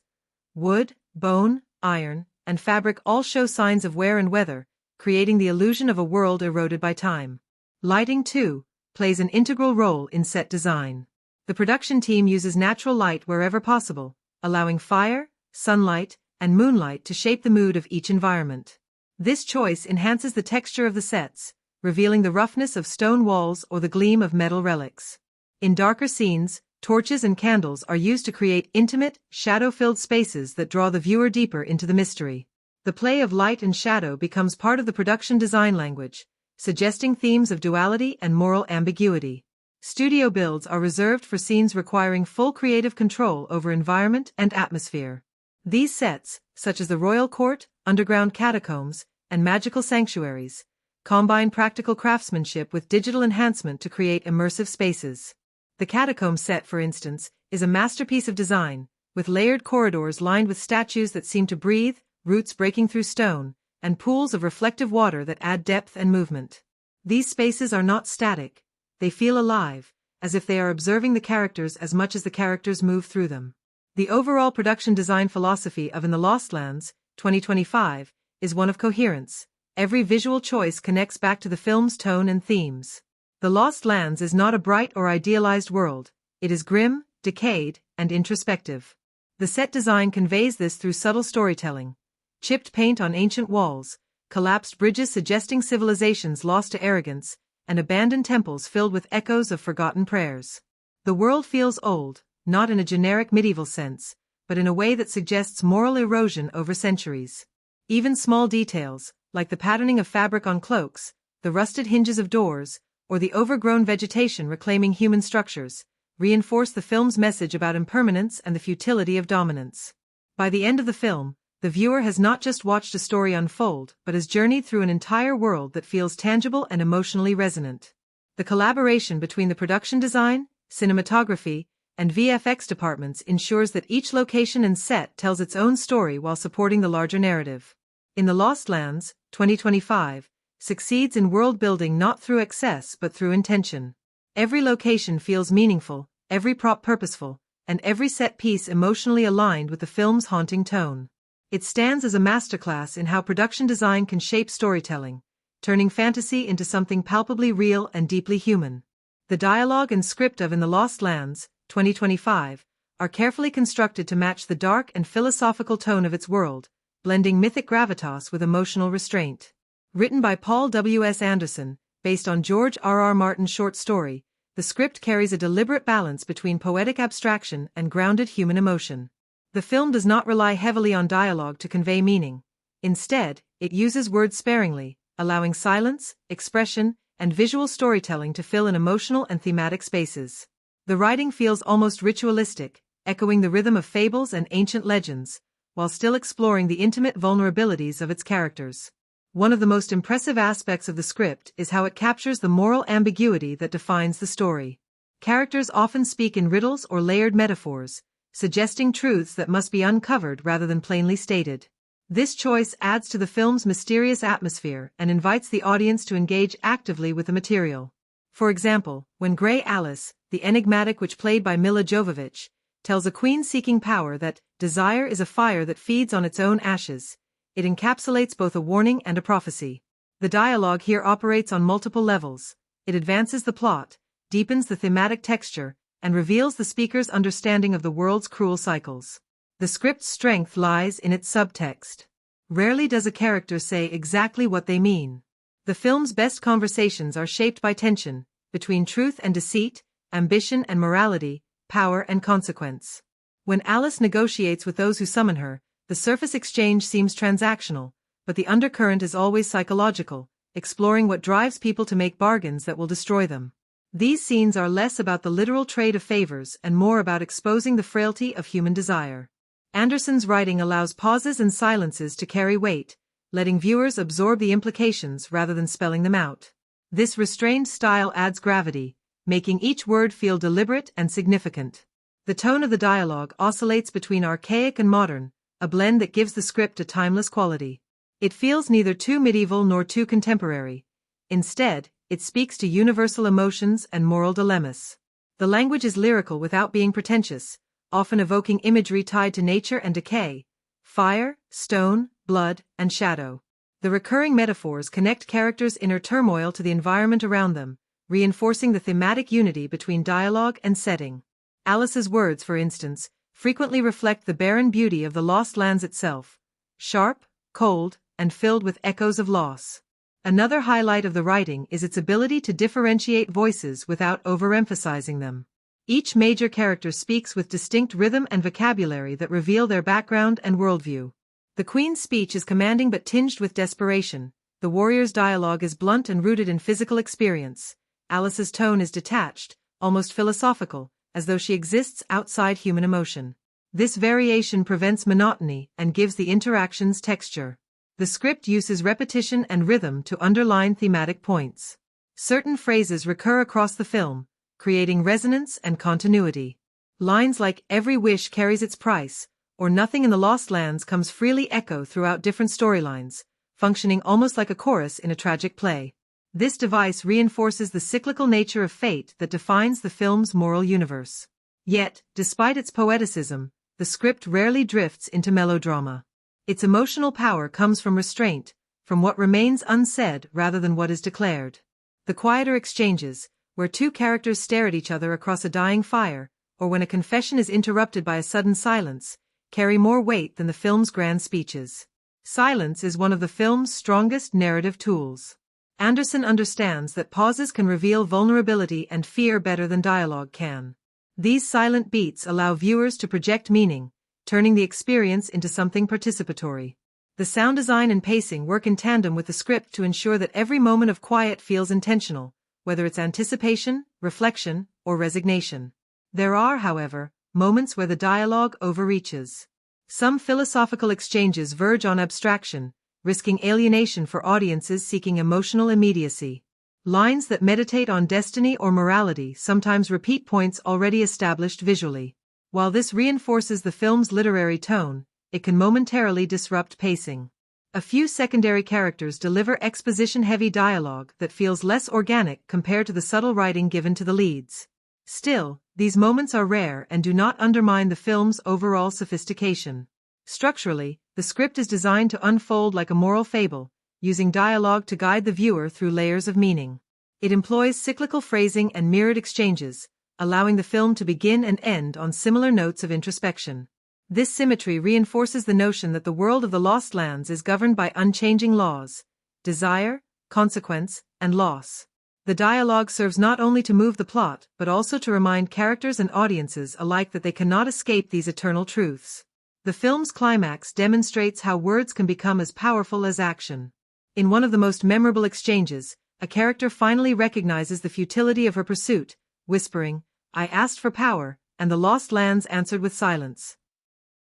Wood, bone, iron, and fabric all show signs of wear and weather, creating the illusion of a world eroded by time. Lighting, too, plays an integral role in set design. The production team uses natural light wherever possible, allowing fire, sunlight, and moonlight to shape the mood of each environment. This choice enhances the texture of the sets, revealing the roughness of stone walls or the gleam of metal relics. In darker scenes, torches and candles are used to create intimate, shadow-filled spaces that draw the viewer deeper into the mystery. The play of light and shadow becomes part of the production design language, suggesting themes of duality and moral ambiguity. Studio builds are reserved for scenes requiring full creative control over environment and atmosphere. These sets, such as the royal court, underground catacombs, and magical sanctuaries, combine practical craftsmanship with digital enhancement to create immersive spaces. The catacomb set, for instance, is a masterpiece of design, with layered corridors lined with statues that seem to breathe, roots breaking through stone, and pools of reflective water that add depth and movement. These spaces are not static. They feel alive, as if they are observing the characters as much as the characters move through them. The overall production design philosophy of In the Lost Lands, 2025, is one of coherence. Every visual choice connects back to the film's tone and themes. The Lost Lands is not a bright or idealized world. It is grim, decayed, and introspective. The set design conveys this through subtle storytelling. Chipped paint on ancient walls, collapsed bridges suggesting civilizations lost to arrogance, and abandoned temples filled with echoes of forgotten prayers. The world feels old, not in a generic medieval sense, but in a way that suggests moral erosion over centuries. Even small details, like the patterning of fabric on cloaks, the rusted hinges of doors, or the overgrown vegetation reclaiming human structures, reinforce the film's message about impermanence and the futility of dominance. By the end of the film, the viewer has not just watched a story unfold, but has journeyed through an entire world that feels tangible and emotionally resonant. The collaboration between the production design, cinematography, and VFX departments ensures that each location and set tells its own story while supporting the larger narrative. In the Lost Lands, 2025, succeeds in world building not through excess but through intention. Every location feels meaningful, every prop purposeful, and every set piece emotionally aligned with the film's haunting tone. It stands as a masterclass in how production design can shape storytelling, turning fantasy into something palpably real and deeply human. The dialogue and script of In the Lost Lands, 2025, are carefully constructed to match the dark and philosophical tone of its world, blending mythic gravitas with emotional restraint. Written by Paul W.S. Anderson, based on George R.R. Martin's short story, the script carries a deliberate balance between poetic abstraction and grounded human emotion. The film does not rely heavily on dialogue to convey meaning. Instead, it uses words sparingly, allowing silence, expression, and visual storytelling to fill in emotional and thematic spaces. The writing feels almost ritualistic, echoing the rhythm of fables and ancient legends, while still exploring the intimate vulnerabilities of its characters. One of the most impressive aspects of the script is how it captures the moral ambiguity that defines the story. Characters often speak in riddles or layered metaphors, suggesting truths that must be uncovered rather than plainly stated. This choice adds to the film's mysterious atmosphere and invites the audience to engage actively with the material. For example, when Grey Alys, the enigmatic witch played by Milla Jovovich, tells a queen seeking power that desire is a fire that feeds on its own ashes, it encapsulates both a warning and a prophecy. The dialogue here operates on multiple levels. It advances the plot, deepens the thematic texture, and reveals the speaker's understanding of the world's cruel cycles. The script's strength lies in its subtext. Rarely does a character say exactly what they mean. The film's best conversations are shaped by tension, between truth and deceit, ambition and morality, power and consequence. When Alys negotiates with those who summon her, the surface exchange seems transactional, but the undercurrent is always psychological, exploring what drives people to make bargains that will destroy them. These scenes are less about the literal trade of favors and more about exposing the frailty of human desire. Anderson's writing allows pauses and silences to carry weight, letting viewers absorb the implications rather than spelling them out. This restrained style adds gravity, making each word feel deliberate and significant. The tone of the dialogue oscillates between archaic and modern, a blend that gives the script a timeless quality. It feels neither too medieval nor too contemporary. Instead, it speaks to universal emotions and moral dilemmas. The language is lyrical without being pretentious, often evoking imagery tied to nature and decay: fire, stone, blood, and shadow. The recurring metaphors connect characters' inner turmoil to the environment around them, reinforcing the thematic unity between dialogue and setting. Alys's words, for instance, frequently reflect the barren beauty of the lost lands itself: sharp, cold, and filled with echoes of loss. Another highlight of the writing is its ability to differentiate voices without overemphasizing them. Each major character speaks with distinct rhythm and vocabulary that reveal their background and worldview. The Queen's speech is commanding but tinged with desperation. The warrior's dialogue is blunt and rooted in physical experience. Alys's tone is detached, almost philosophical, as though she exists outside human emotion. This variation prevents monotony and gives the interactions texture. The script uses repetition and rhythm to underline thematic points. Certain phrases recur across the film, creating resonance and continuity. Lines like "every wish carries its price" or "nothing in the Lost Lands" comes freely echo throughout different storylines, functioning almost like a chorus in a tragic play. This device reinforces the cyclical nature of fate that defines the film's moral universe. Yet, despite its poeticism, the script rarely drifts into melodrama. Its emotional power comes from restraint, from what remains unsaid rather than what is declared. The quieter exchanges, where two characters stare at each other across a dying fire, or when a confession is interrupted by a sudden silence, carry more weight than the film's grand speeches. Silence is one of the film's strongest narrative tools. Anderson understands that pauses can reveal vulnerability and fear better than dialogue can. These silent beats allow viewers to project meaning, turning the experience into something participatory. The sound design and pacing work in tandem with the script to ensure that every moment of quiet feels intentional, whether it's anticipation, reflection, or resignation. There are, however, moments where the dialogue overreaches. Some philosophical exchanges verge on abstraction, risking alienation for audiences seeking emotional immediacy. Lines that meditate on destiny or morality sometimes repeat points already established visually. While this reinforces the film's literary tone, it can momentarily disrupt pacing. A few secondary characters deliver exposition-heavy dialogue that feels less organic compared to the subtle writing given to the leads. Still, these moments are rare and do not undermine the film's overall sophistication. Structurally, the script is designed to unfold like a moral fable, using dialogue to guide the viewer through layers of meaning. It employs cyclical phrasing and mirrored exchanges, allowing the film to begin and end on similar notes of introspection. This symmetry reinforces the notion that the world of the Lost Lands is governed by unchanging laws: desire, consequence, and loss. The dialogue serves not only to move the plot, but also to remind characters and audiences alike that they cannot escape these eternal truths. The film's climax demonstrates how words can become as powerful as action. In one of the most memorable exchanges, a character finally recognizes the futility of her pursuit, whispering, "I asked for power, and the Lost Lands answered with silence."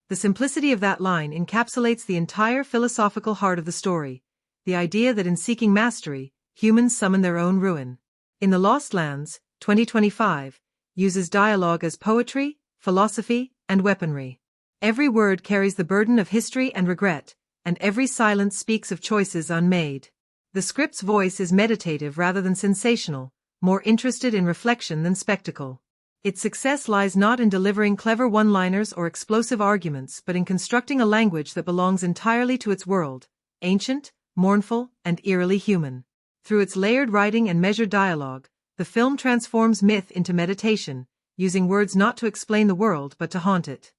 The simplicity of that line encapsulates the entire philosophical heart of the story, the idea that in seeking mastery, humans summon their own ruin. In the Lost Lands, 2025 uses dialogue as poetry, philosophy, and weaponry. Every word carries the burden of history and regret, and every silence speaks of choices unmade. The script's voice is meditative rather than sensational, more interested in reflection than spectacle. Its success lies not in delivering clever one-liners or explosive arguments but in constructing a language that belongs entirely to its world, ancient, mournful, and eerily human. Through its layered writing and measured dialogue, the film transforms myth into meditation, using words not to explain the world but to haunt it.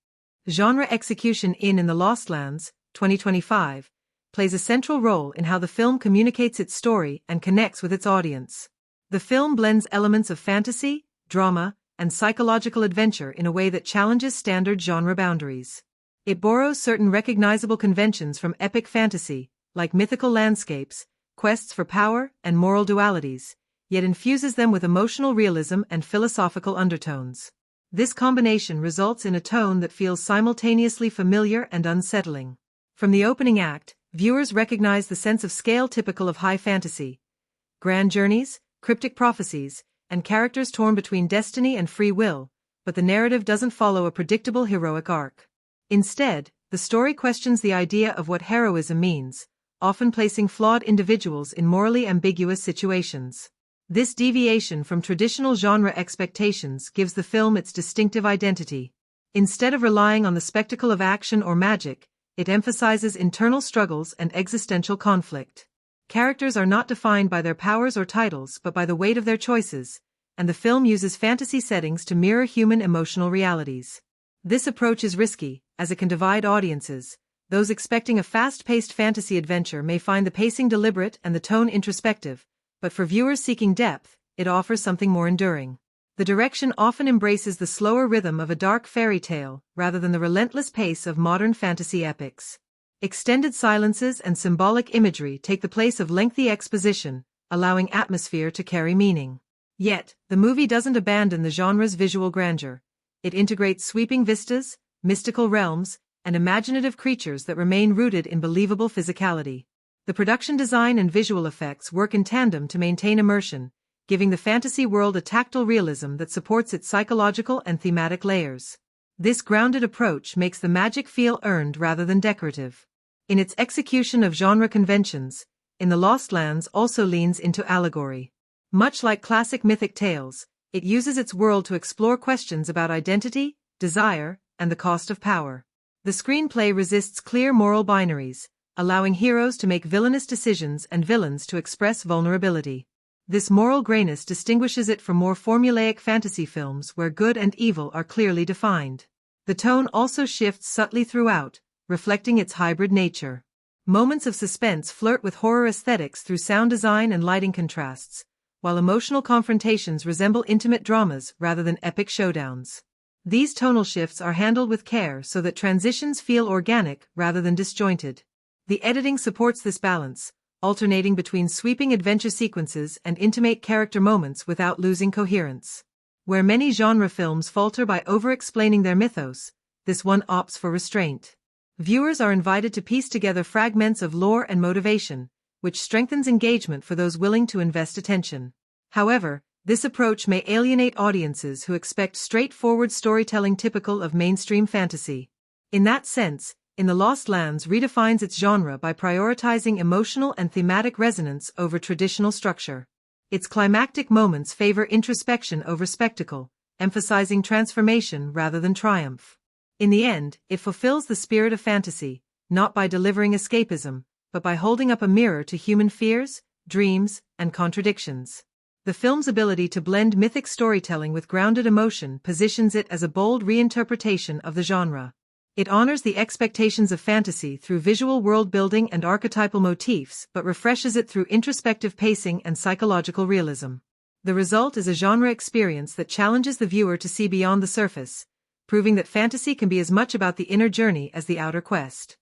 Genre execution in the Lost Lands, 2025, plays a central role in how the film communicates its story and connects with its audience. The film blends elements of fantasy, drama, and psychological adventure in a way that challenges standard genre boundaries. It borrows certain recognizable conventions from epic fantasy, like mythical landscapes, quests for power, and moral dualities, yet infuses them with emotional realism and philosophical undertones. This combination results in a tone that feels simultaneously familiar and unsettling. From the opening act, viewers recognize the sense of scale typical of high fantasy: grand journeys, cryptic prophecies, and characters torn between destiny and free will, but the narrative doesn't follow a predictable heroic arc. Instead, the story questions the idea of what heroism means, often placing flawed individuals in morally ambiguous situations. This deviation from traditional genre expectations gives the film its distinctive identity. Instead of relying on the spectacle of action or magic, it emphasizes internal struggles and existential conflict. Characters are not defined by their powers or titles but by the weight of their choices, and the film uses fantasy settings to mirror human emotional realities. This approach is risky, as it can divide audiences. Those expecting a fast-paced fantasy adventure may find the pacing deliberate and the tone introspective, but for viewers seeking depth, it offers something more enduring. The direction often embraces the slower rhythm of a dark fairy tale, rather than the relentless pace of modern fantasy epics. Extended silences and symbolic imagery take the place of lengthy exposition, allowing atmosphere to carry meaning. Yet, the movie doesn't abandon the genre's visual grandeur. It integrates sweeping vistas, mystical realms, and imaginative creatures that remain rooted in believable physicality. The production design and visual effects work in tandem to maintain immersion, giving the fantasy world a tactile realism that supports its psychological and thematic layers. This grounded approach makes the magic feel earned rather than decorative. In its execution of genre conventions, In the Lost Lands also leans into allegory. Much like classic mythic tales, it uses its world to explore questions about identity, desire, and the cost of power. The screenplay resists clear moral binaries, allowing heroes to make villainous decisions and villains to express vulnerability. This moral grayness distinguishes it from more formulaic fantasy films where good and evil are clearly defined. The tone also shifts subtly throughout, reflecting its hybrid nature. Moments of suspense flirt with horror aesthetics through sound design and lighting contrasts, while emotional confrontations resemble intimate dramas rather than epic showdowns. These tonal shifts are handled with care so that transitions feel organic rather than disjointed. The editing supports this balance, alternating between sweeping adventure sequences and intimate character moments without losing coherence. Where many genre films falter by over-explaining their mythos, this one opts for restraint. Viewers are invited to piece together fragments of lore and motivation, which strengthens engagement for those willing to invest attention. However, this approach may alienate audiences who expect straightforward storytelling typical of mainstream fantasy. In that sense, In the Lost Lands redefines its genre by prioritizing emotional and thematic resonance over traditional structure. Its climactic moments favor introspection over spectacle, emphasizing transformation rather than triumph. In the end, it fulfills the spirit of fantasy, not by delivering escapism, but by holding up a mirror to human fears, dreams, and contradictions. The film's ability to blend mythic storytelling with grounded emotion positions it as a bold reinterpretation of the genre. It honors the expectations of fantasy through visual world-building and archetypal motifs but refreshes it through introspective pacing and psychological realism. The result is a genre experience that challenges the viewer to see beyond the surface, proving that fantasy can be as much about the inner journey as the outer quest.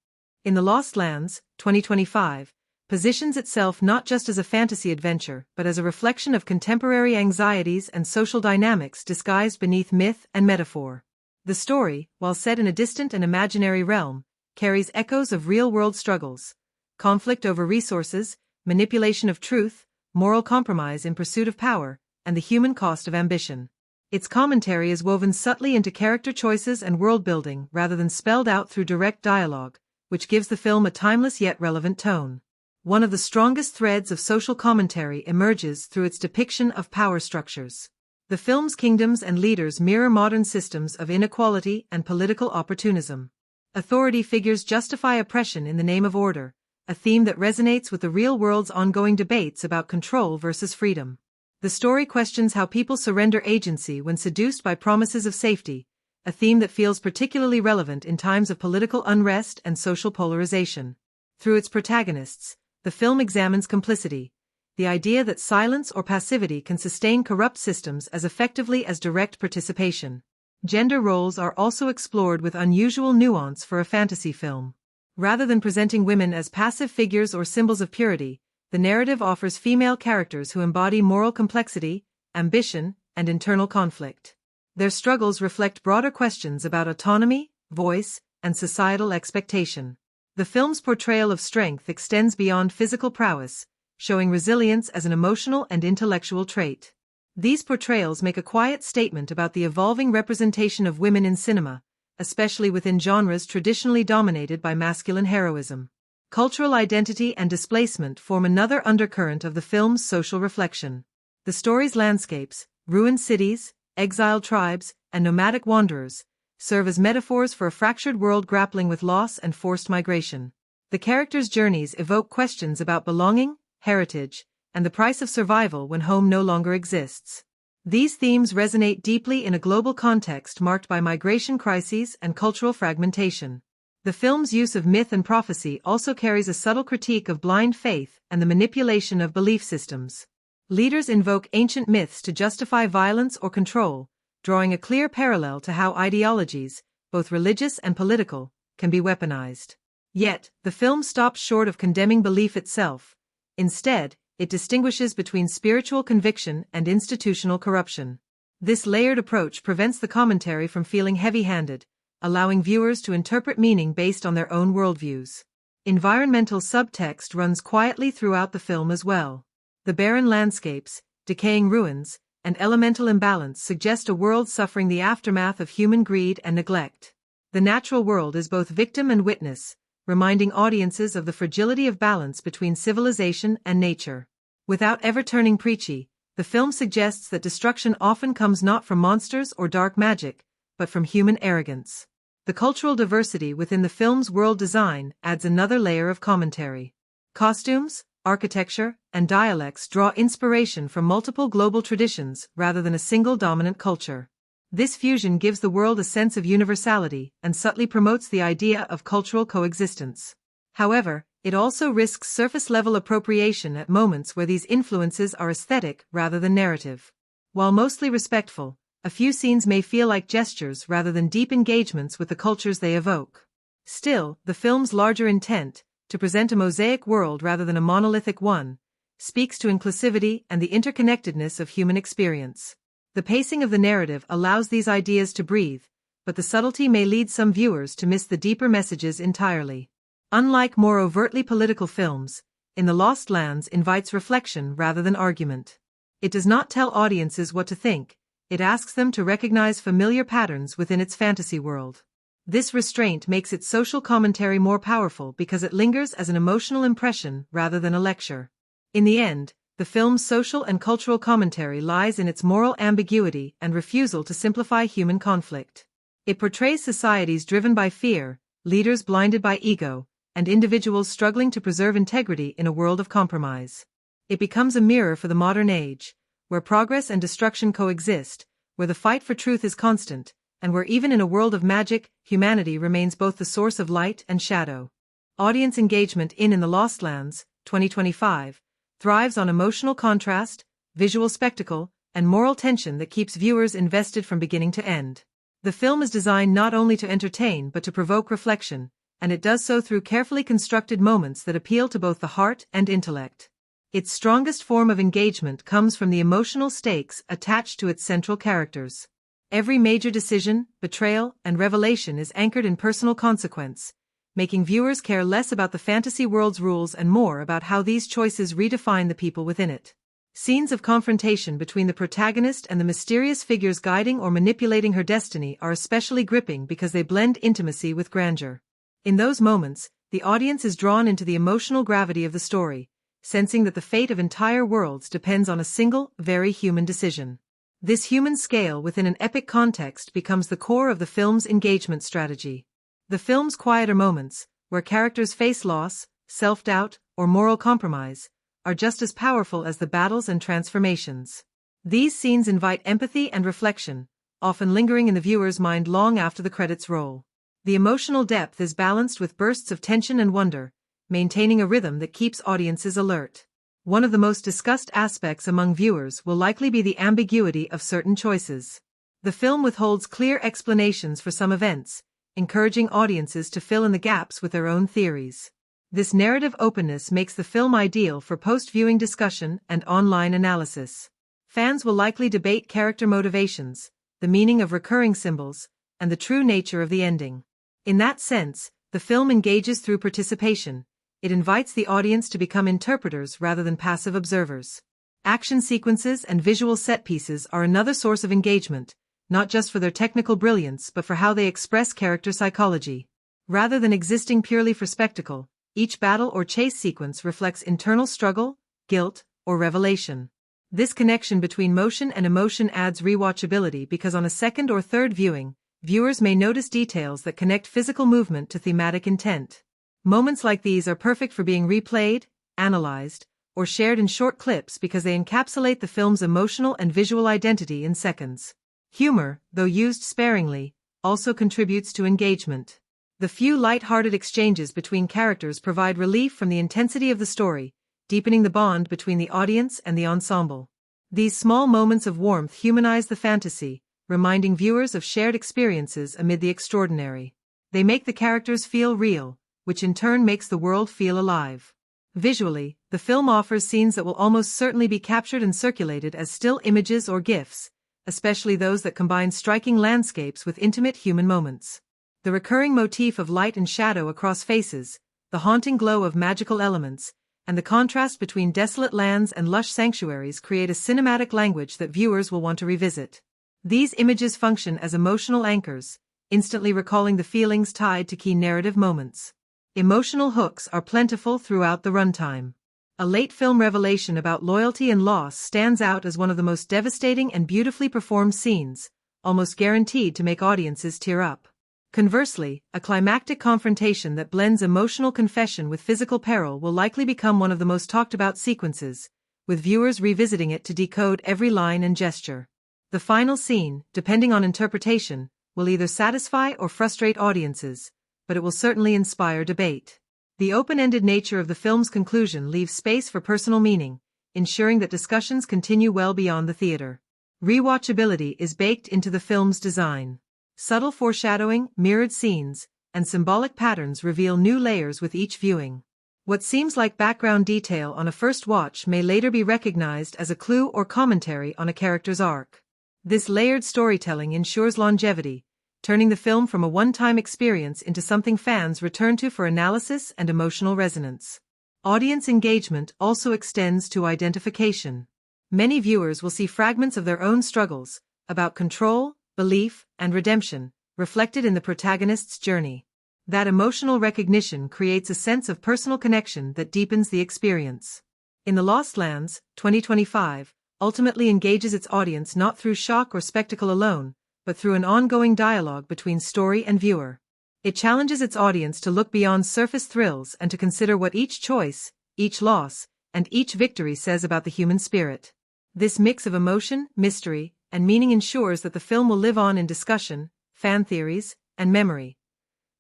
In the Lost Lands, 2025, positions itself not just as a fantasy adventure but as a reflection of contemporary anxieties and social dynamics disguised beneath myth and metaphor. The story, while set in a distant and imaginary realm, carries echoes of real-world struggles, conflict over resources, manipulation of truth, moral compromise in pursuit of power, and the human cost of ambition. Its commentary is woven subtly into character choices and world-building rather than spelled out through direct dialogue, which gives the film a timeless yet relevant tone. One of the strongest threads of social commentary emerges through its depiction of power structures. The film's kingdoms and leaders mirror modern systems of inequality and political opportunism. Authority figures justify oppression in the name of order, a theme that resonates with the real world's ongoing debates about control versus freedom. The story questions how people surrender agency when seduced by promises of safety, a theme that feels particularly relevant in times of political unrest and social polarization. Through its protagonists, the film examines complicity, the idea that silence or passivity can sustain corrupt systems as effectively as direct participation. Gender roles are also explored with unusual nuance for a fantasy film. Rather than presenting women as passive figures or symbols of purity, the narrative offers female characters who embody moral complexity, ambition, and internal conflict. Their struggles reflect broader questions about autonomy, voice, and societal expectation. The film's portrayal of strength extends beyond physical prowess, showing resilience as an emotional and intellectual trait. These portrayals make a quiet statement about the evolving representation of women in cinema, especially within genres traditionally dominated by masculine heroism. Cultural identity and displacement form another undercurrent of the film's social reflection. The story's landscapes, ruined cities, exiled tribes, and nomadic wanderers, serve as metaphors for a fractured world grappling with loss and forced migration. The characters' journeys evoke questions about belonging, heritage, and the price of survival when home no longer exists. These themes resonate deeply in a global context marked by migration crises and cultural fragmentation. The film's use of myth and prophecy also carries a subtle critique of blind faith and the manipulation of belief systems. Leaders invoke ancient myths to justify violence or control, drawing a clear parallel to how ideologies, both religious and political, can be weaponized. Yet, the film stops short of condemning belief itself. Instead, it distinguishes between spiritual conviction and institutional corruption. This layered approach prevents the commentary from feeling heavy-handed, allowing viewers to interpret meaning based on their own worldviews. Environmental subtext runs quietly throughout the film as well. The barren landscapes, decaying ruins, and elemental imbalance suggest a world suffering the aftermath of human greed and neglect. The natural world is both victim and witness, reminding audiences of the fragility of balance between civilization and nature. Without ever turning preachy, the film suggests that destruction often comes not from monsters or dark magic, but from human arrogance. The cultural diversity within the film's world design adds another layer of commentary. Costumes, architecture, and dialects draw inspiration from multiple global traditions rather than a single dominant culture. This fusion gives the world a sense of universality and subtly promotes the idea of cultural coexistence. However, it also risks surface-level appropriation at moments where these influences are aesthetic rather than narrative. While mostly respectful, a few scenes may feel like gestures rather than deep engagements with the cultures they evoke. Still, the film's larger intent, to present a mosaic world rather than a monolithic one, speaks to inclusivity and the interconnectedness of human experience. The pacing of the narrative allows these ideas to breathe, but the subtlety may lead some viewers to miss the deeper messages entirely. Unlike more overtly political films, In the Lost Lands invites reflection rather than argument. It does not tell audiences what to think, it asks them to recognize familiar patterns within its fantasy world. This restraint makes its social commentary more powerful because it lingers as an emotional impression rather than a lecture. In the end, the film's social and cultural commentary lies in its moral ambiguity and refusal to simplify human conflict. It portrays societies driven by fear, leaders blinded by ego, and individuals struggling to preserve integrity in a world of compromise. It becomes a mirror for the modern age, where progress and destruction coexist, where the fight for truth is constant, and where even in a world of magic, humanity remains both the source of light and shadow. Audience engagement in the Lost Lands, 2025, thrives on emotional contrast, visual spectacle, and moral tension that keeps viewers invested from beginning to end. The film is designed not only to entertain but to provoke reflection, and it does so through carefully constructed moments that appeal to both the heart and intellect. Its strongest form of engagement comes from the emotional stakes attached to its central characters. Every major decision, betrayal, and revelation is anchored in personal consequence, making viewers care less about the fantasy world's rules and more about how these choices redefine the people within it. Scenes of confrontation between the protagonist and the mysterious figures guiding or manipulating her destiny are especially gripping because they blend intimacy with grandeur. In those moments, the audience is drawn into the emotional gravity of the story, sensing that the fate of entire worlds depends on a single, very human decision. This human scale within an epic context becomes the core of the film's engagement strategy. The film's quieter moments, where characters face loss, self-doubt, or moral compromise, are just as powerful as the battles and transformations. These scenes invite empathy and reflection, often lingering in the viewer's mind long after the credits roll. The emotional depth is balanced with bursts of tension and wonder, maintaining a rhythm that keeps audiences alert. One of the most discussed aspects among viewers will likely be the ambiguity of certain choices. The film withholds clear explanations for some events, encouraging audiences to fill in the gaps with their own theories. This narrative openness makes the film ideal for post-viewing discussion and online analysis. Fans will likely debate character motivations, the meaning of recurring symbols, and the true nature of the ending. In that sense, the film engages through participation. It invites the audience to become interpreters rather than passive observers. Action sequences and visual set pieces are another source of engagement, not just for their technical brilliance but for how they express character psychology. Rather than existing purely for spectacle, each battle or chase sequence reflects internal struggle, guilt, or revelation. This connection between motion and emotion adds rewatchability because on a second or third viewing, viewers may notice details that connect physical movement to thematic intent. Moments like these are perfect for being replayed, analyzed, or shared in short clips because they encapsulate the film's emotional and visual identity in seconds. Humor, though used sparingly, also contributes to engagement. The few light-hearted exchanges between characters provide relief from the intensity of the story, deepening the bond between the audience and the ensemble. These small moments of warmth humanize the fantasy, reminding viewers of shared experiences amid the extraordinary. They make the characters feel real, which in turn makes the world feel alive. Visually, the film offers scenes that will almost certainly be captured and circulated as still images or GIFs, especially those that combine striking landscapes with intimate human moments. The recurring motif of light and shadow across faces, the haunting glow of magical elements, and the contrast between desolate lands and lush sanctuaries create a cinematic language that viewers will want to revisit. These images function as emotional anchors, instantly recalling the feelings tied to key narrative moments. Emotional hooks are plentiful throughout the runtime. A late film revelation about loyalty and loss stands out as one of the most devastating and beautifully performed scenes, almost guaranteed to make audiences tear up. Conversely, a climactic confrontation that blends emotional confession with physical peril will likely become one of the most talked about sequences, with viewers revisiting it to decode every line and gesture. The final scene, depending on interpretation, will either satisfy or frustrate audiences, but it will certainly inspire debate. The open-ended nature of the film's conclusion leaves space for personal meaning, ensuring that discussions continue well beyond the theater. Rewatchability is baked into the film's design. Subtle foreshadowing, mirrored scenes, and symbolic patterns reveal new layers with each viewing. What seems like background detail on a first watch may later be recognized as a clue or commentary on a character's arc. This layered storytelling ensures longevity, turning the film from a one-time experience into something fans return to for analysis and emotional resonance. Audience engagement also extends to identification. Many viewers will see fragments of their own struggles, about control, belief, and redemption, reflected in the protagonist's journey. That emotional recognition creates a sense of personal connection that deepens the experience. In The Lost Lands, 2025, ultimately engages its audience not through shock or spectacle alone, but through an ongoing dialogue between story and viewer. It challenges its audience to look beyond surface thrills and to consider what each choice, each loss, and each victory says about the human spirit. This mix of emotion, mystery, and meaning ensures that the film will live on in discussion, fan theories, and memory,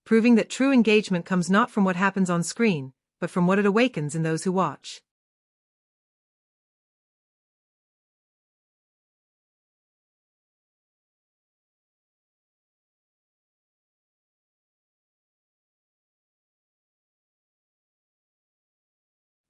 proving that true engagement comes not from what happens on screen, but from what it awakens in those who watch.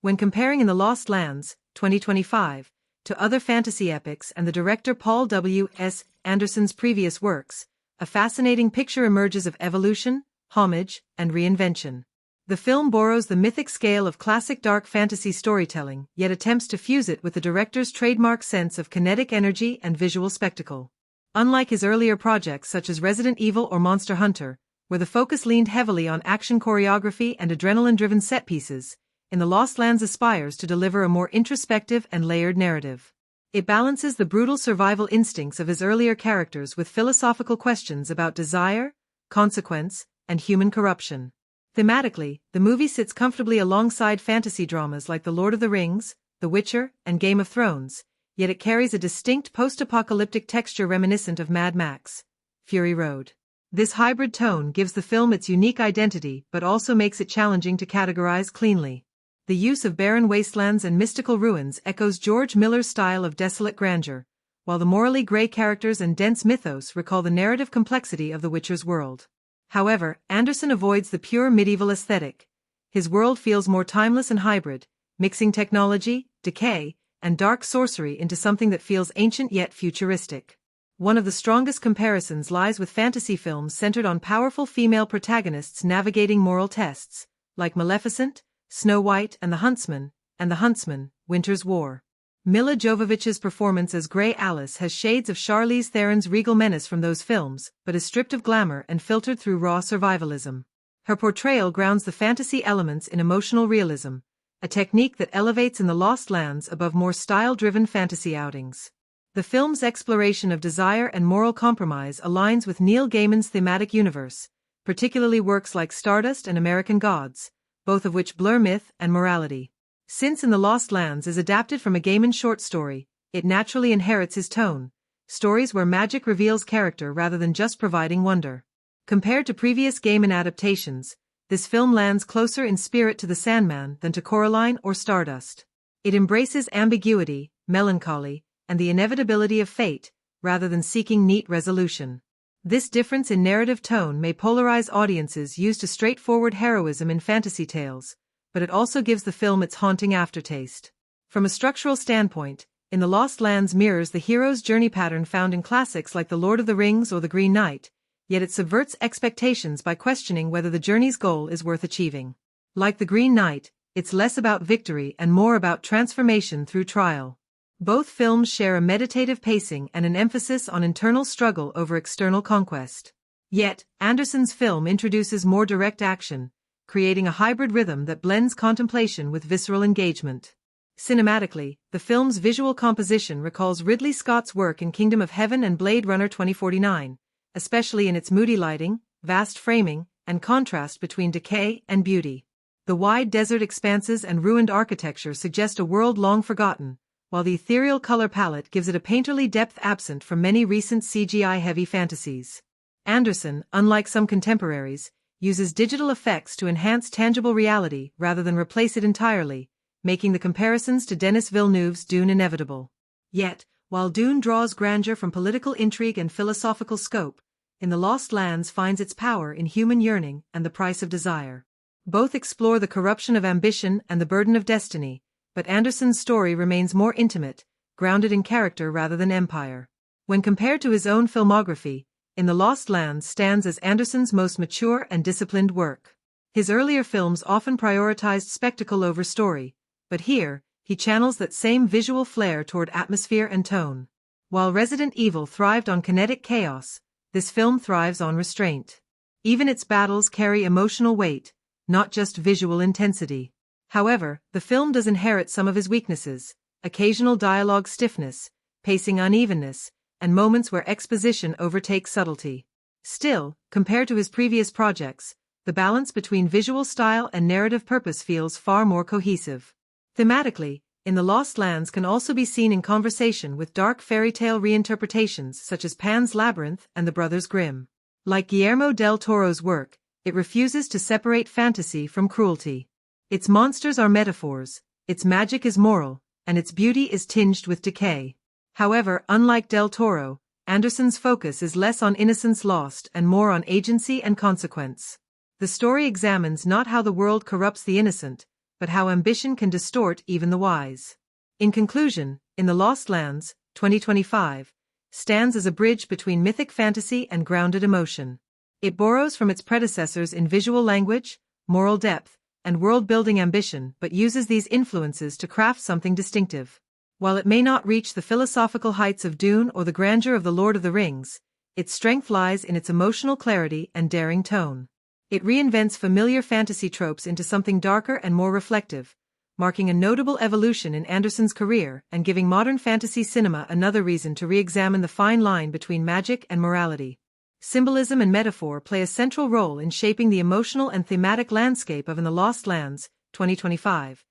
When comparing In the Lost Lands, 2025, to other fantasy epics and the director Paul W.S. Anderson's previous works, a fascinating picture emerges of evolution, homage, and reinvention. The film borrows the mythic scale of classic dark fantasy storytelling, yet attempts to fuse it with the director's trademark sense of kinetic energy and visual spectacle. Unlike his earlier projects such as Resident Evil or Monster Hunter, where the focus leaned heavily on action choreography and adrenaline-driven set pieces, In the Lost Lands aspires to deliver a more introspective and layered narrative. It balances the brutal survival instincts of his earlier characters with philosophical questions about desire, consequence, and human corruption. Thematically, the movie sits comfortably alongside fantasy dramas like The Lord of the Rings, The Witcher, and Game of Thrones, yet it carries a distinct post-apocalyptic texture reminiscent of Mad Max, Fury Road. This hybrid tone gives the film its unique identity but also makes it challenging to categorize cleanly. The use of barren wastelands and mystical ruins echoes George Miller's style of desolate grandeur, while the morally gray characters and dense mythos recall the narrative complexity of The Witcher's world. However, Anderson avoids the pure medieval aesthetic. His world feels more timeless and hybrid, mixing technology, decay, and dark sorcery into something that feels ancient yet futuristic. One of the strongest comparisons lies with fantasy films centered on powerful female protagonists navigating moral tests, like Maleficent, Snow White and the Huntsman, Winter's War. Milla Jovovich's performance as Grey Alys has shades of Charlize Theron's regal menace from those films, but is stripped of glamour and filtered through raw survivalism. Her portrayal grounds the fantasy elements in emotional realism, a technique that elevates In the Lost Lands above more style-driven fantasy outings. The film's exploration of desire and moral compromise aligns with Neil Gaiman's thematic universe, particularly works like Stardust and American Gods, both of which blur myth and morality. Since In the Lost Lands is adapted from a Gaiman short story, it naturally inherits his tone, stories where magic reveals character rather than just providing wonder. Compared to previous Gaiman adaptations, this film lands closer in spirit to The Sandman than to Coraline or Stardust. It embraces ambiguity, melancholy, and the inevitability of fate, rather than seeking neat resolution. This difference in narrative tone may polarize audiences used to straightforward heroism in fantasy tales, but it also gives the film its haunting aftertaste. From a structural standpoint, In the Lost Lands mirrors the hero's journey pattern found in classics like The Lord of the Rings or The Green Knight, yet it subverts expectations by questioning whether the journey's goal is worth achieving. Like The Green Knight, it's less about victory and more about transformation through trial. Both films share a meditative pacing and an emphasis on internal struggle over external conquest. Yet, Anderson's film introduces more direct action, creating a hybrid rhythm that blends contemplation with visceral engagement. Cinematically, the film's visual composition recalls Ridley Scott's work in Kingdom of Heaven and Blade Runner 2049, especially in its moody lighting, vast framing, and contrast between decay and beauty. The wide desert expanses and ruined architecture suggest a world long forgotten, while the ethereal color palette gives it a painterly depth absent from many recent CGI-heavy fantasies. Anderson, unlike some contemporaries, uses digital effects to enhance tangible reality rather than replace it entirely, making the comparisons to Denis Villeneuve's Dune inevitable. Yet, while Dune draws grandeur from political intrigue and philosophical scope, In the Lost Lands finds its power in human yearning and the price of desire. Both explore the corruption of ambition and the burden of destiny, but Anderson's story remains more intimate, grounded in character rather than empire. When compared to his own filmography, In the Lost Lands stands as Anderson's most mature and disciplined work. His earlier films often prioritized spectacle over story, but here, he channels that same visual flair toward atmosphere and tone. While Resident Evil thrived on kinetic chaos, this film thrives on restraint. Even its battles carry emotional weight, not just visual intensity. However, the film does inherit some of his weaknesses: occasional dialogue stiffness, pacing unevenness, and moments where exposition overtakes subtlety. Still, compared to his previous projects, the balance between visual style and narrative purpose feels far more cohesive. Thematically, In the Lost Lands can also be seen in conversation with dark fairy tale reinterpretations such as Pan's Labyrinth and The Brothers Grimm. Like Guillermo del Toro's work, it refuses to separate fantasy from cruelty. Its monsters are metaphors, its magic is moral, and its beauty is tinged with decay. However, unlike Del Toro, Anderson's focus is less on innocence lost and more on agency and consequence. The story examines not how the world corrupts the innocent, but how ambition can distort even the wise. In conclusion, In the Lost Lands, 2025, stands as a bridge between mythic fantasy and grounded emotion. It borrows from its predecessors in visual language, moral depth, and world-building ambition, but uses these influences to craft something distinctive. While it may not reach the philosophical heights of Dune or the grandeur of The Lord of the Rings, its strength lies in its emotional clarity and daring tone. It reinvents familiar fantasy tropes into something darker and more reflective, marking a notable evolution in Anderson's career and giving modern fantasy cinema another reason to re-examine the fine line between magic and morality. Symbolism and metaphor play a central role in shaping the emotional and thematic landscape of In the Lost Lands, 2025,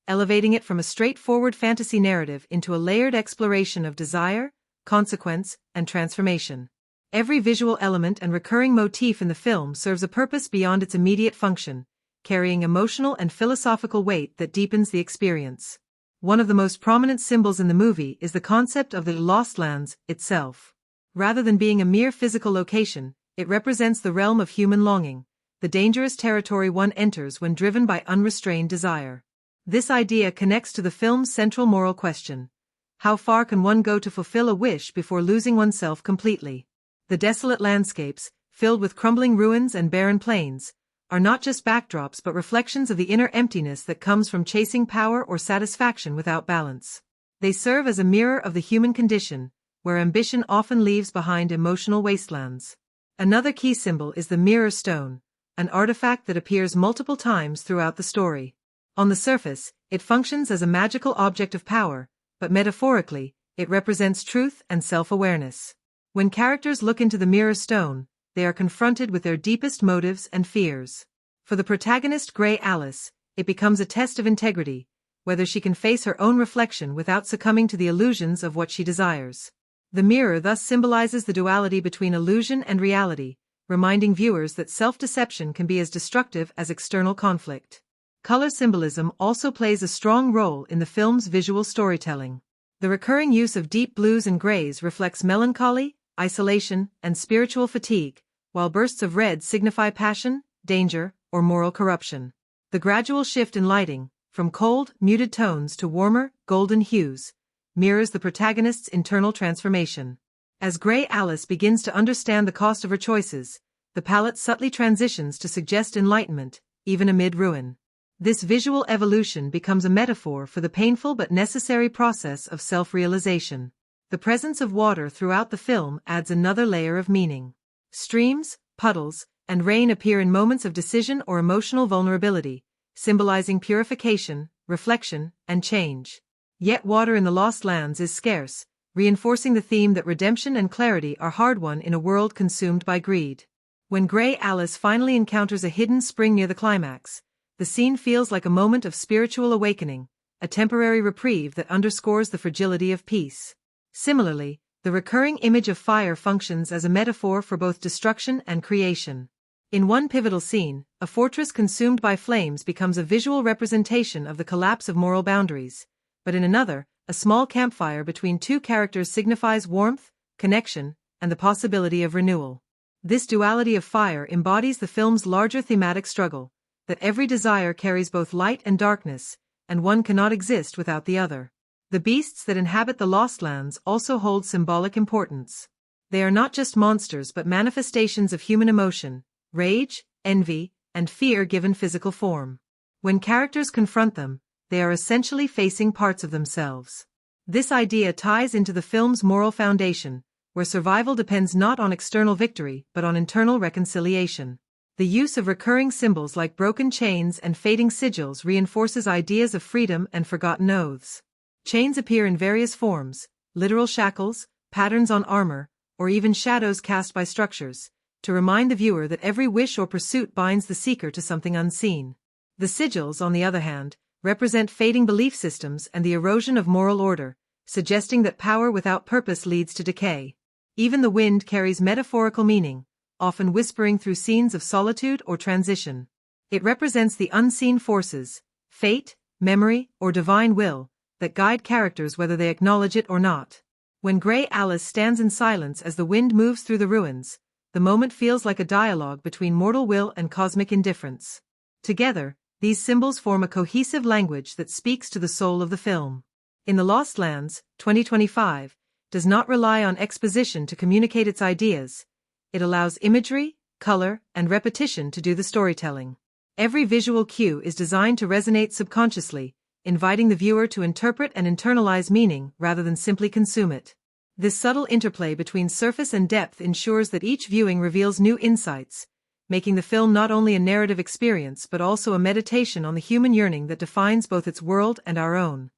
elevating it from a straightforward fantasy narrative into a layered exploration of desire, consequence, and transformation. Every visual element and recurring motif in the film serves a purpose beyond its immediate function, carrying emotional and philosophical weight that deepens the experience. One of the most prominent symbols in the movie is the concept of the Lost Lands itself. Rather than being a mere physical location, it represents the realm of human longing, the dangerous territory one enters when driven by unrestrained desire. This idea connects to the film's central moral question: how far can one go to fulfill a wish before losing oneself completely? The desolate landscapes, filled with crumbling ruins and barren plains, are not just backdrops but reflections of the inner emptiness that comes from chasing power or satisfaction without balance. They serve as a mirror of the human condition, where ambition often leaves behind emotional wastelands. Another key symbol is the mirror stone, an artifact that appears multiple times throughout the story. On the surface, it functions as a magical object of power, but metaphorically, it represents truth and self-awareness. When characters look into the mirror stone, they are confronted with their deepest motives and fears. For the protagonist Grey Alys, it becomes a test of integrity, whether she can face her own reflection without succumbing to the illusions of what she desires. The mirror thus symbolizes the duality between illusion and reality, reminding viewers that self-deception can be as destructive as external conflict. Color symbolism also plays a strong role in the film's visual storytelling. The recurring use of deep blues and grays reflects melancholy, isolation, and spiritual fatigue, while bursts of red signify passion, danger, or moral corruption. The gradual shift in lighting, from cold, muted tones to warmer, golden hues, mirrors the protagonist's internal transformation. As Grey Alys begins to understand the cost of her choices, the palette subtly transitions to suggest enlightenment, even amid ruin. This visual evolution becomes a metaphor for the painful but necessary process of self-realization. The presence of water throughout the film adds another layer of meaning. Streams, puddles, and rain appear in moments of decision or emotional vulnerability, symbolizing purification, reflection, and change. Yet water in the Lost Lands is scarce, reinforcing the theme that redemption and clarity are hard-won in a world consumed by greed. When Grey Alys finally encounters a hidden spring near the climax, the scene feels like a moment of spiritual awakening, a temporary reprieve that underscores the fragility of peace. Similarly, the recurring image of fire functions as a metaphor for both destruction and creation. In one pivotal scene, a fortress consumed by flames becomes a visual representation of the collapse of moral boundaries, but in another, a small campfire between two characters signifies warmth, connection, and the possibility of renewal. This duality of fire embodies the film's larger thematic struggle, that every desire carries both light and darkness, and one cannot exist without the other. The beasts that inhabit the Lost Lands also hold symbolic importance. They are not just monsters but manifestations of human emotion, rage, envy, and fear given physical form. When characters confront them, they are essentially facing parts of themselves. This idea ties into the film's moral foundation, where survival depends not on external victory but on internal reconciliation. The use of recurring symbols like broken chains and fading sigils reinforces ideas of freedom and forgotten oaths. Chains appear in various forms, literal shackles, patterns on armor, or even shadows cast by structures, to remind the viewer that every wish or pursuit binds the seeker to something unseen. The sigils, on the other hand, represent fading belief systems and the erosion of moral order, suggesting that power without purpose leads to decay. Even the wind carries metaphorical meaning, often whispering through scenes of solitude or transition. It represents the unseen forces, fate, memory, or divine will, that guide characters whether they acknowledge it or not. When Grey Alys stands in silence as the wind moves through the ruins, the moment feels like a dialogue between mortal will and cosmic indifference. Together, these symbols form a cohesive language that speaks to the soul of the film. In the Lost Lands, 2025 does not rely on exposition to communicate its ideas. It allows imagery, color, and repetition to do the storytelling. Every visual cue is designed to resonate subconsciously, inviting the viewer to interpret and internalize meaning rather than simply consume it. This subtle interplay between surface and depth ensures that each viewing reveals new insights, making the film not only a narrative experience but also a meditation on the human yearning that defines both its world and our own.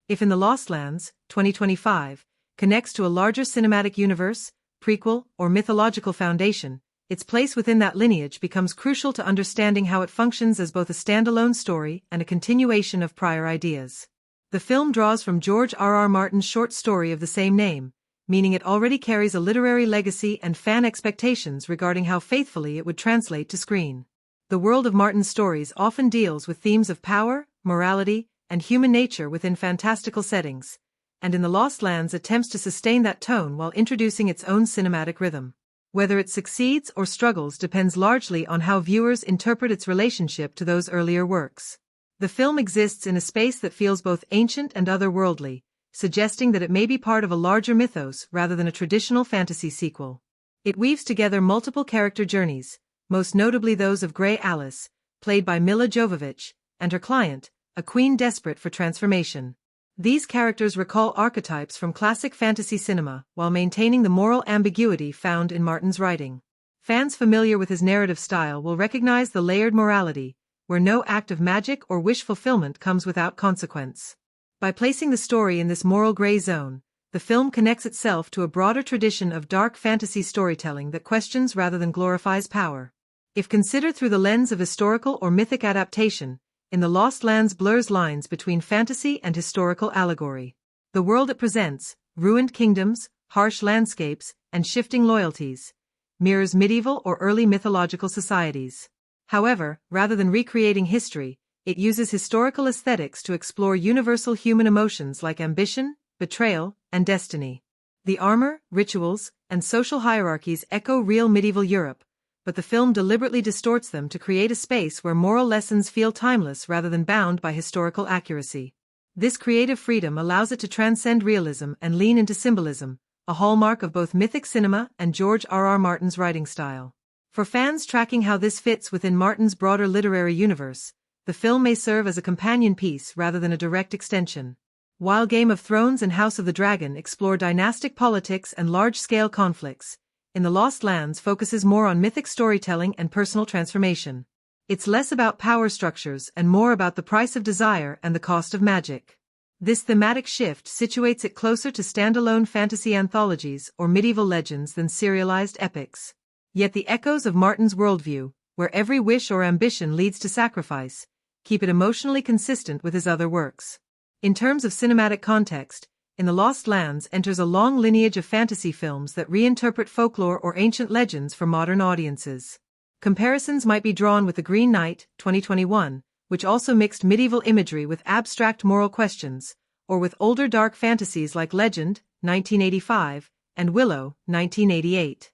If In the Lost Lands, 2025, connects to a larger cinematic universe, prequel, or mythological foundation, its place within that lineage becomes crucial to understanding how it functions as both a standalone story and a continuation of prior ideas. The film draws from George R.R. Martin's short story of the same name, meaning it already carries a literary legacy and fan expectations regarding how faithfully it would translate to screen. The world of Martin's stories often deals with themes of power, morality, and human nature within fantastical settings, and In the Lost Lands attempts to sustain that tone while introducing its own cinematic rhythm. Whether it succeeds or struggles depends largely on how viewers interpret its relationship to those earlier works. The film exists in a space that feels both ancient and otherworldly, suggesting that it may be part of a larger mythos rather than a traditional fantasy sequel. It weaves together multiple character journeys, most notably those of Grey Alys, played by Milla Jovovich, and her client, a queen desperate for transformation. These characters recall archetypes from classic fantasy cinema while maintaining the moral ambiguity found in Martin's writing. Fans familiar with his narrative style will recognize the layered morality, where no act of magic or wish fulfillment comes without consequence. By placing the story in this moral gray zone, the film connects itself to a broader tradition of dark fantasy storytelling that questions rather than glorifies power. If considered through the lens of historical or mythic adaptation, In the Lost Lands blurs lines between fantasy and historical allegory. The world it presents, ruined kingdoms, harsh landscapes, and shifting loyalties, mirrors medieval or early mythological societies. However, rather than recreating history, it uses historical aesthetics to explore universal human emotions like ambition, betrayal, and destiny. The armor, rituals, and social hierarchies echo real medieval Europe, but the film deliberately distorts them to create a space where moral lessons feel timeless rather than bound by historical accuracy. This creative freedom allows it to transcend realism and lean into symbolism, a hallmark of both mythic cinema and George R.R. Martin's writing style. For fans tracking how this fits within Martin's broader literary universe, the film may serve as a companion piece rather than a direct extension. While Game of Thrones and House of the Dragon explore dynastic politics and large-scale conflicts, In the Lost Lands focuses more on mythic storytelling and personal transformation. It's less about power structures and more about the price of desire and the cost of magic. This thematic shift situates it closer to standalone fantasy anthologies or medieval legends than serialized epics. Yet the echoes of Martin's worldview, where every wish or ambition leads to sacrifice, keep it emotionally consistent with his other works. In terms of cinematic context, In the Lost Lands enters a long lineage of fantasy films that reinterpret folklore or ancient legends for modern audiences. Comparisons might be drawn with The Green Knight, 2021, which also mixed medieval imagery with abstract moral questions, or with older dark fantasies like Legend, 1985, and Willow, 1988.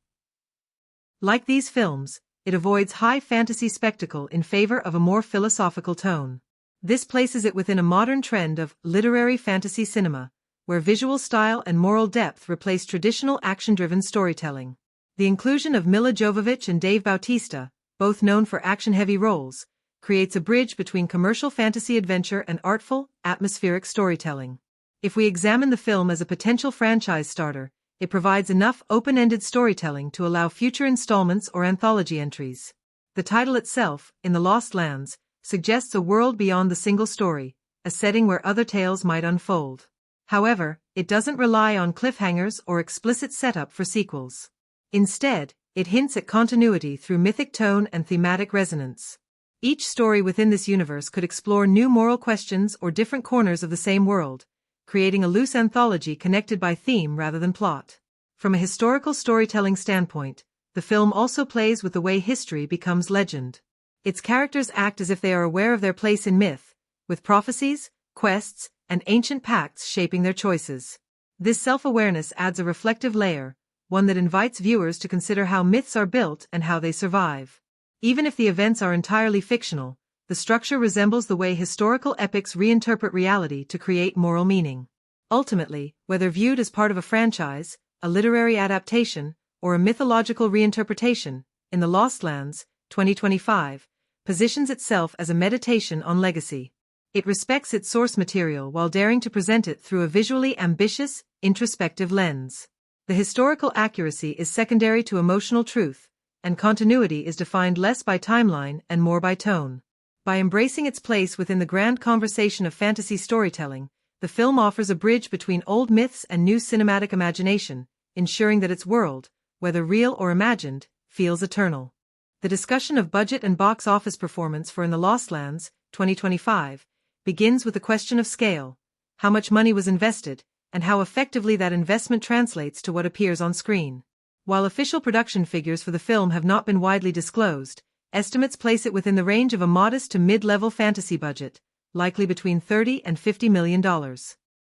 Like these films, it avoids high fantasy spectacle in favor of a more philosophical tone. This places it within a modern trend of literary fantasy cinema, where visual style and moral depth replace traditional action-driven storytelling. The inclusion of Milla Jovovich and Dave Bautista, both known for action-heavy roles, creates a bridge between commercial fantasy adventure and artful, atmospheric storytelling. If we examine the film as a potential franchise starter, it provides enough open-ended storytelling to allow future installments or anthology entries. The title itself, In the Lost Lands, suggests a world beyond the single story, a setting where other tales might unfold. However, it doesn't rely on cliffhangers or explicit setup for sequels. Instead, it hints at continuity through mythic tone and thematic resonance. Each story within this universe could explore new moral questions or different corners of the same world, creating a loose anthology connected by theme rather than plot. From a historical storytelling standpoint, the film also plays with the way history becomes legend. Its characters act as if they are aware of their place in myth, with prophecies, quests, and ancient pacts shaping their choices. This self-awareness adds a reflective layer, one that invites viewers to consider how myths are built and how they survive. Even if the events are entirely fictional, the structure resembles the way historical epics reinterpret reality to create moral meaning. Ultimately, whether viewed as part of a franchise, a literary adaptation, or a mythological reinterpretation, In the Lost Lands, 2025, positions itself as a meditation on legacy. It respects its source material while daring to present it through a visually ambitious, introspective lens. The historical accuracy is secondary to emotional truth, and continuity is defined less by timeline and more by tone. By embracing its place within the grand conversation of fantasy storytelling, the film offers a bridge between old myths and new cinematic imagination, ensuring that its world, whether real or imagined, feels eternal. The discussion of budget and box office performance for In the Lost Lands, 2025, begins with the question of scale, how much money was invested, and how effectively that investment translates to what appears on screen. While official production figures for the film have not been widely disclosed, estimates place it within the range of a modest to mid-level fantasy budget, likely between $30 and $50 million.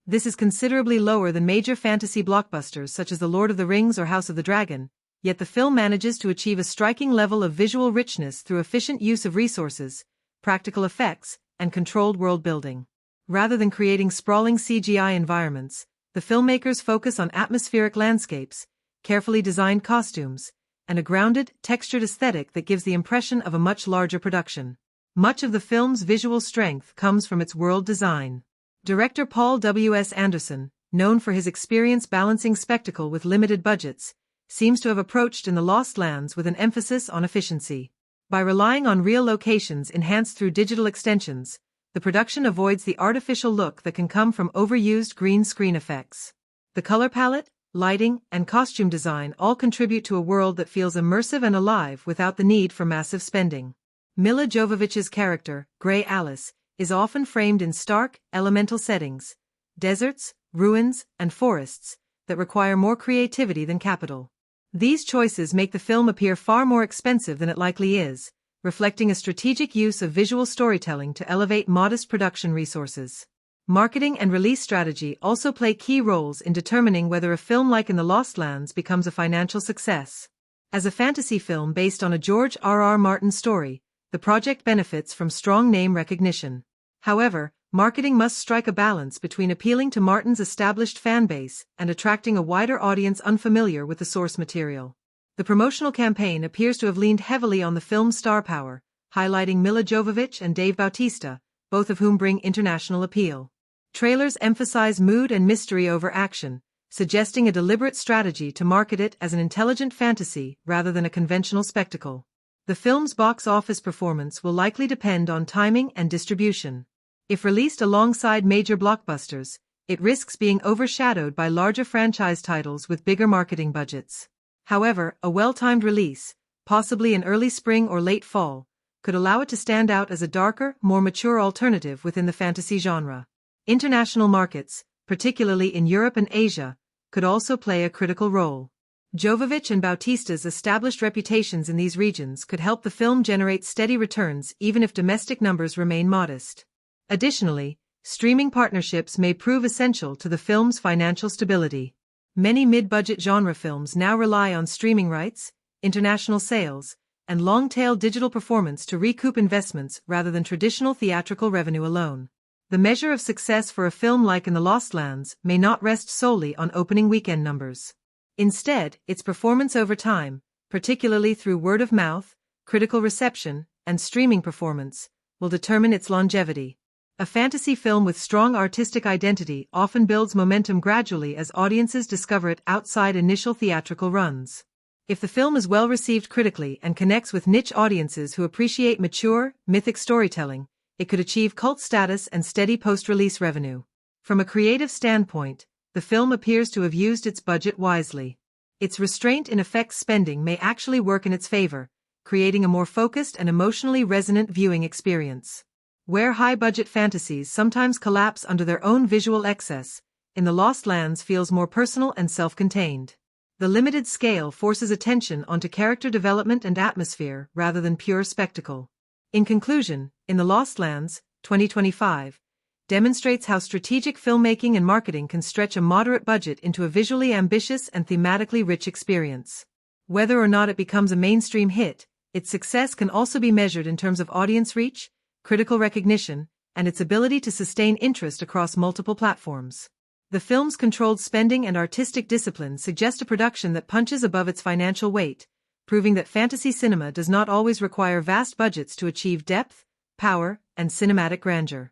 This is considerably lower than major fantasy blockbusters such as The Lord of the Rings or House of the Dragon, yet the film manages to achieve a striking level of visual richness through efficient use of resources, practical effects, and controlled world building. Rather than creating sprawling CGI environments, the filmmakers focus on atmospheric landscapes, carefully designed costumes, and a grounded, textured aesthetic that gives the impression of a much larger production. Much of the film's visual strength comes from its world design. Director Paul W.S. Anderson, known for his experience balancing spectacle with limited budgets, seems to have approached In the Lost Lands with an emphasis on efficiency. By relying on real locations enhanced through digital extensions, the production avoids the artificial look that can come from overused green screen effects. The color palette, lighting, and costume design all contribute to a world that feels immersive and alive without the need for massive spending. Milla Jovovich's character, Grey Alys, is often framed in stark, elemental settings, deserts, ruins, and forests, that require more creativity than capital. These choices make the film appear far more expensive than it likely is, reflecting a strategic use of visual storytelling to elevate modest production resources. Marketing and release strategy also play key roles in determining whether a film like In the Lost Lands becomes a financial success. As a fantasy film based on a George R.R. Martin story, the project benefits from strong name recognition. However, marketing must strike a balance between appealing to Martin's established fan base and attracting a wider audience unfamiliar with the source material. The promotional campaign appears to have leaned heavily on the film's star power, highlighting Milla Jovovich and Bautista, both of whom bring international appeal. Trailers emphasize mood and mystery over action, suggesting a deliberate strategy to market it as an intelligent fantasy rather than a conventional spectacle. The film's box office performance will likely depend on timing and distribution. If released alongside major blockbusters, it risks being overshadowed by larger franchise titles with bigger marketing budgets. However, a well-timed release, possibly in early spring or late fall, could allow it to stand out as a darker, more mature alternative within the fantasy genre. International markets, particularly in Europe and Asia, could also play a critical role. Jovovich and Bautista's established reputations in these regions could help the film generate steady returns even if domestic numbers remain modest. Additionally, streaming partnerships may prove essential to the film's financial stability. Many mid-budget genre films now rely on streaming rights, international sales, and long-tail digital performance to recoup investments rather than traditional theatrical revenue alone. The measure of success for a film like In the Lost Lands may not rest solely on opening weekend numbers. Instead, its performance over time, particularly through word of mouth, critical reception, and streaming performance, will determine its longevity. A fantasy film with strong artistic identity often builds momentum gradually as audiences discover it outside initial theatrical runs. If the film is well received critically and connects with niche audiences who appreciate mature, mythic storytelling, it could achieve cult status and steady post-release revenue. From a creative standpoint, the film appears to have used its budget wisely. Its restraint in effects spending may actually work in its favor, creating a more focused and emotionally resonant viewing experience. Where high-budget fantasies sometimes collapse under their own visual excess, In the Lost Lands feels more personal and self-contained. The limited scale forces attention onto character development and atmosphere rather than pure spectacle. In conclusion, In the Lost Lands, 2025, demonstrates how strategic filmmaking and marketing can stretch a moderate budget into a visually ambitious and thematically rich experience. Whether or not it becomes a mainstream hit, its success can also be measured in terms of audience reach, critical recognition, and its ability to sustain interest across multiple platforms. The film's controlled spending and artistic discipline suggest a production that punches above its financial weight, proving that fantasy cinema does not always require vast budgets to achieve depth, power, and cinematic grandeur.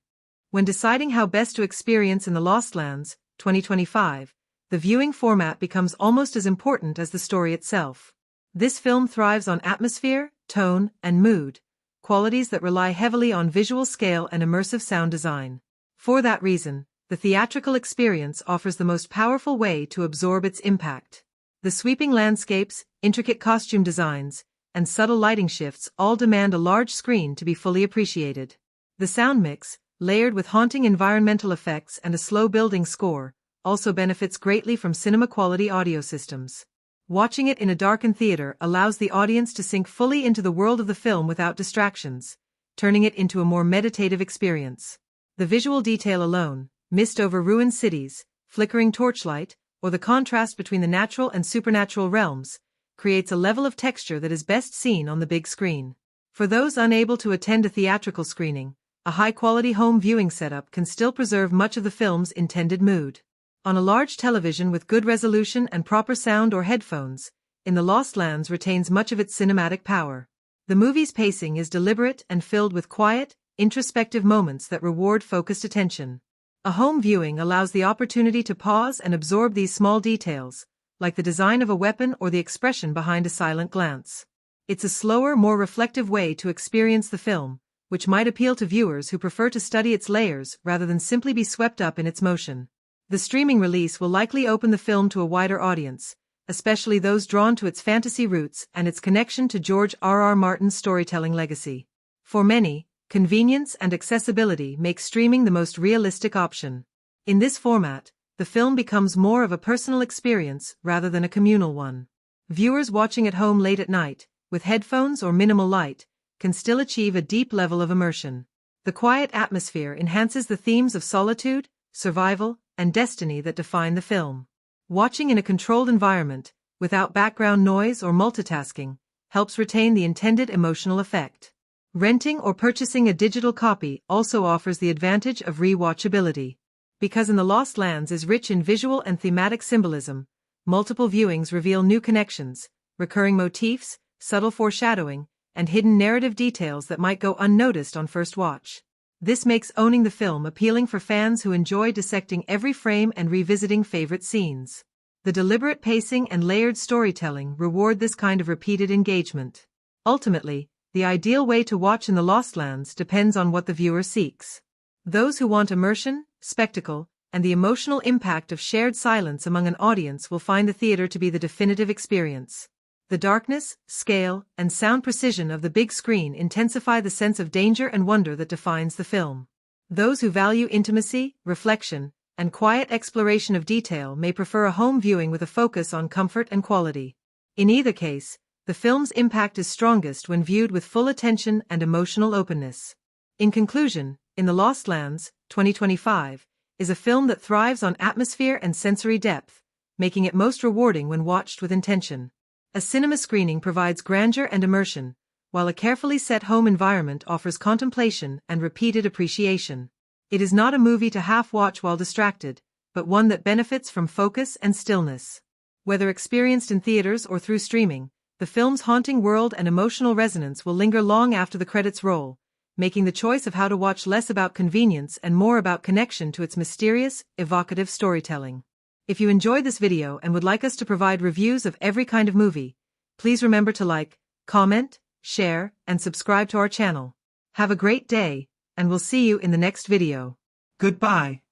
When deciding how best to experience In the Lost Lands, 2025, the viewing format becomes almost as important as the story itself. This film thrives on atmosphere, tone, and mood, qualities that rely heavily on visual scale and immersive sound design. For that reason, the theatrical experience offers the most powerful way to absorb its impact. The sweeping landscapes, intricate costume designs, and subtle lighting shifts all demand a large screen to be fully appreciated. The sound mix, layered with haunting environmental effects and a slow-building score, also benefits greatly from cinema-quality audio systems. Watching it in a darkened theater allows the audience to sink fully into the world of the film without distractions, turning it into a more meditative experience. The visual detail alone, mist over ruined cities, flickering torchlight, or the contrast between the natural and supernatural realms, creates a level of texture that is best seen on the big screen. For those unable to attend a theatrical screening, a high-quality home viewing setup can still preserve much of the film's intended mood. On a large television with good resolution and proper sound or headphones, In the Lost Lands retains much of its cinematic power. The movie's pacing is deliberate and filled with quiet, introspective moments that reward focused attention. A home viewing allows the opportunity to pause and absorb these small details, like the design of a weapon or the expression behind a silent glance. It's a slower, more reflective way to experience the film, which might appeal to viewers who prefer to study its layers rather than simply be swept up in its motion. The streaming release will likely open the film to a wider audience, especially those drawn to its fantasy roots and its connection to George R.R. Martin's storytelling legacy. For many, convenience and accessibility make streaming the most realistic option. In this format, the film becomes more of a personal experience rather than a communal one. Viewers watching at home late at night, with headphones or minimal light, can still achieve a deep level of immersion. The quiet atmosphere enhances the themes of solitude, survival, and destiny that define the film. Watching in a controlled environment, without background noise or multitasking, helps retain the intended emotional effect. Renting or purchasing a digital copy also offers the advantage of rewatchability. Because In the Lost Lands is rich in visual and thematic symbolism, multiple viewings reveal new connections, recurring motifs, subtle foreshadowing, and hidden narrative details that might go unnoticed on first watch. This makes owning the film appealing for fans who enjoy dissecting every frame and revisiting favorite scenes. The deliberate pacing and layered storytelling reward this kind of repeated engagement. Ultimately, the ideal way to watch In the Lost Lands depends on what the viewer seeks. Those who want immersion, spectacle, and the emotional impact of shared silence among an audience will find the theater to be the definitive experience. The darkness, scale, and sound precision of the big screen intensify the sense of danger and wonder that defines the film. Those who value intimacy, reflection, and quiet exploration of detail may prefer a home viewing with a focus on comfort and quality. In either case, the film's impact is strongest when viewed with full attention and emotional openness. In conclusion, In the Lost Lands, 2025, is a film that thrives on atmosphere and sensory depth, making it most rewarding when watched with intention. A cinema screening provides grandeur and immersion, while a carefully set home environment offers contemplation and repeated appreciation. It is not a movie to half-watch while distracted, but one that benefits from focus and stillness. Whether experienced in theaters or through streaming, the film's haunting world and emotional resonance will linger long after the credits roll, making the choice of how to watch less about convenience and more about connection to its mysterious, evocative storytelling. If you enjoyed this video and would like us to provide reviews of every kind of movie, please remember to like, comment, share, and subscribe to our channel. Have a great day, and we'll see you in the next video. Goodbye.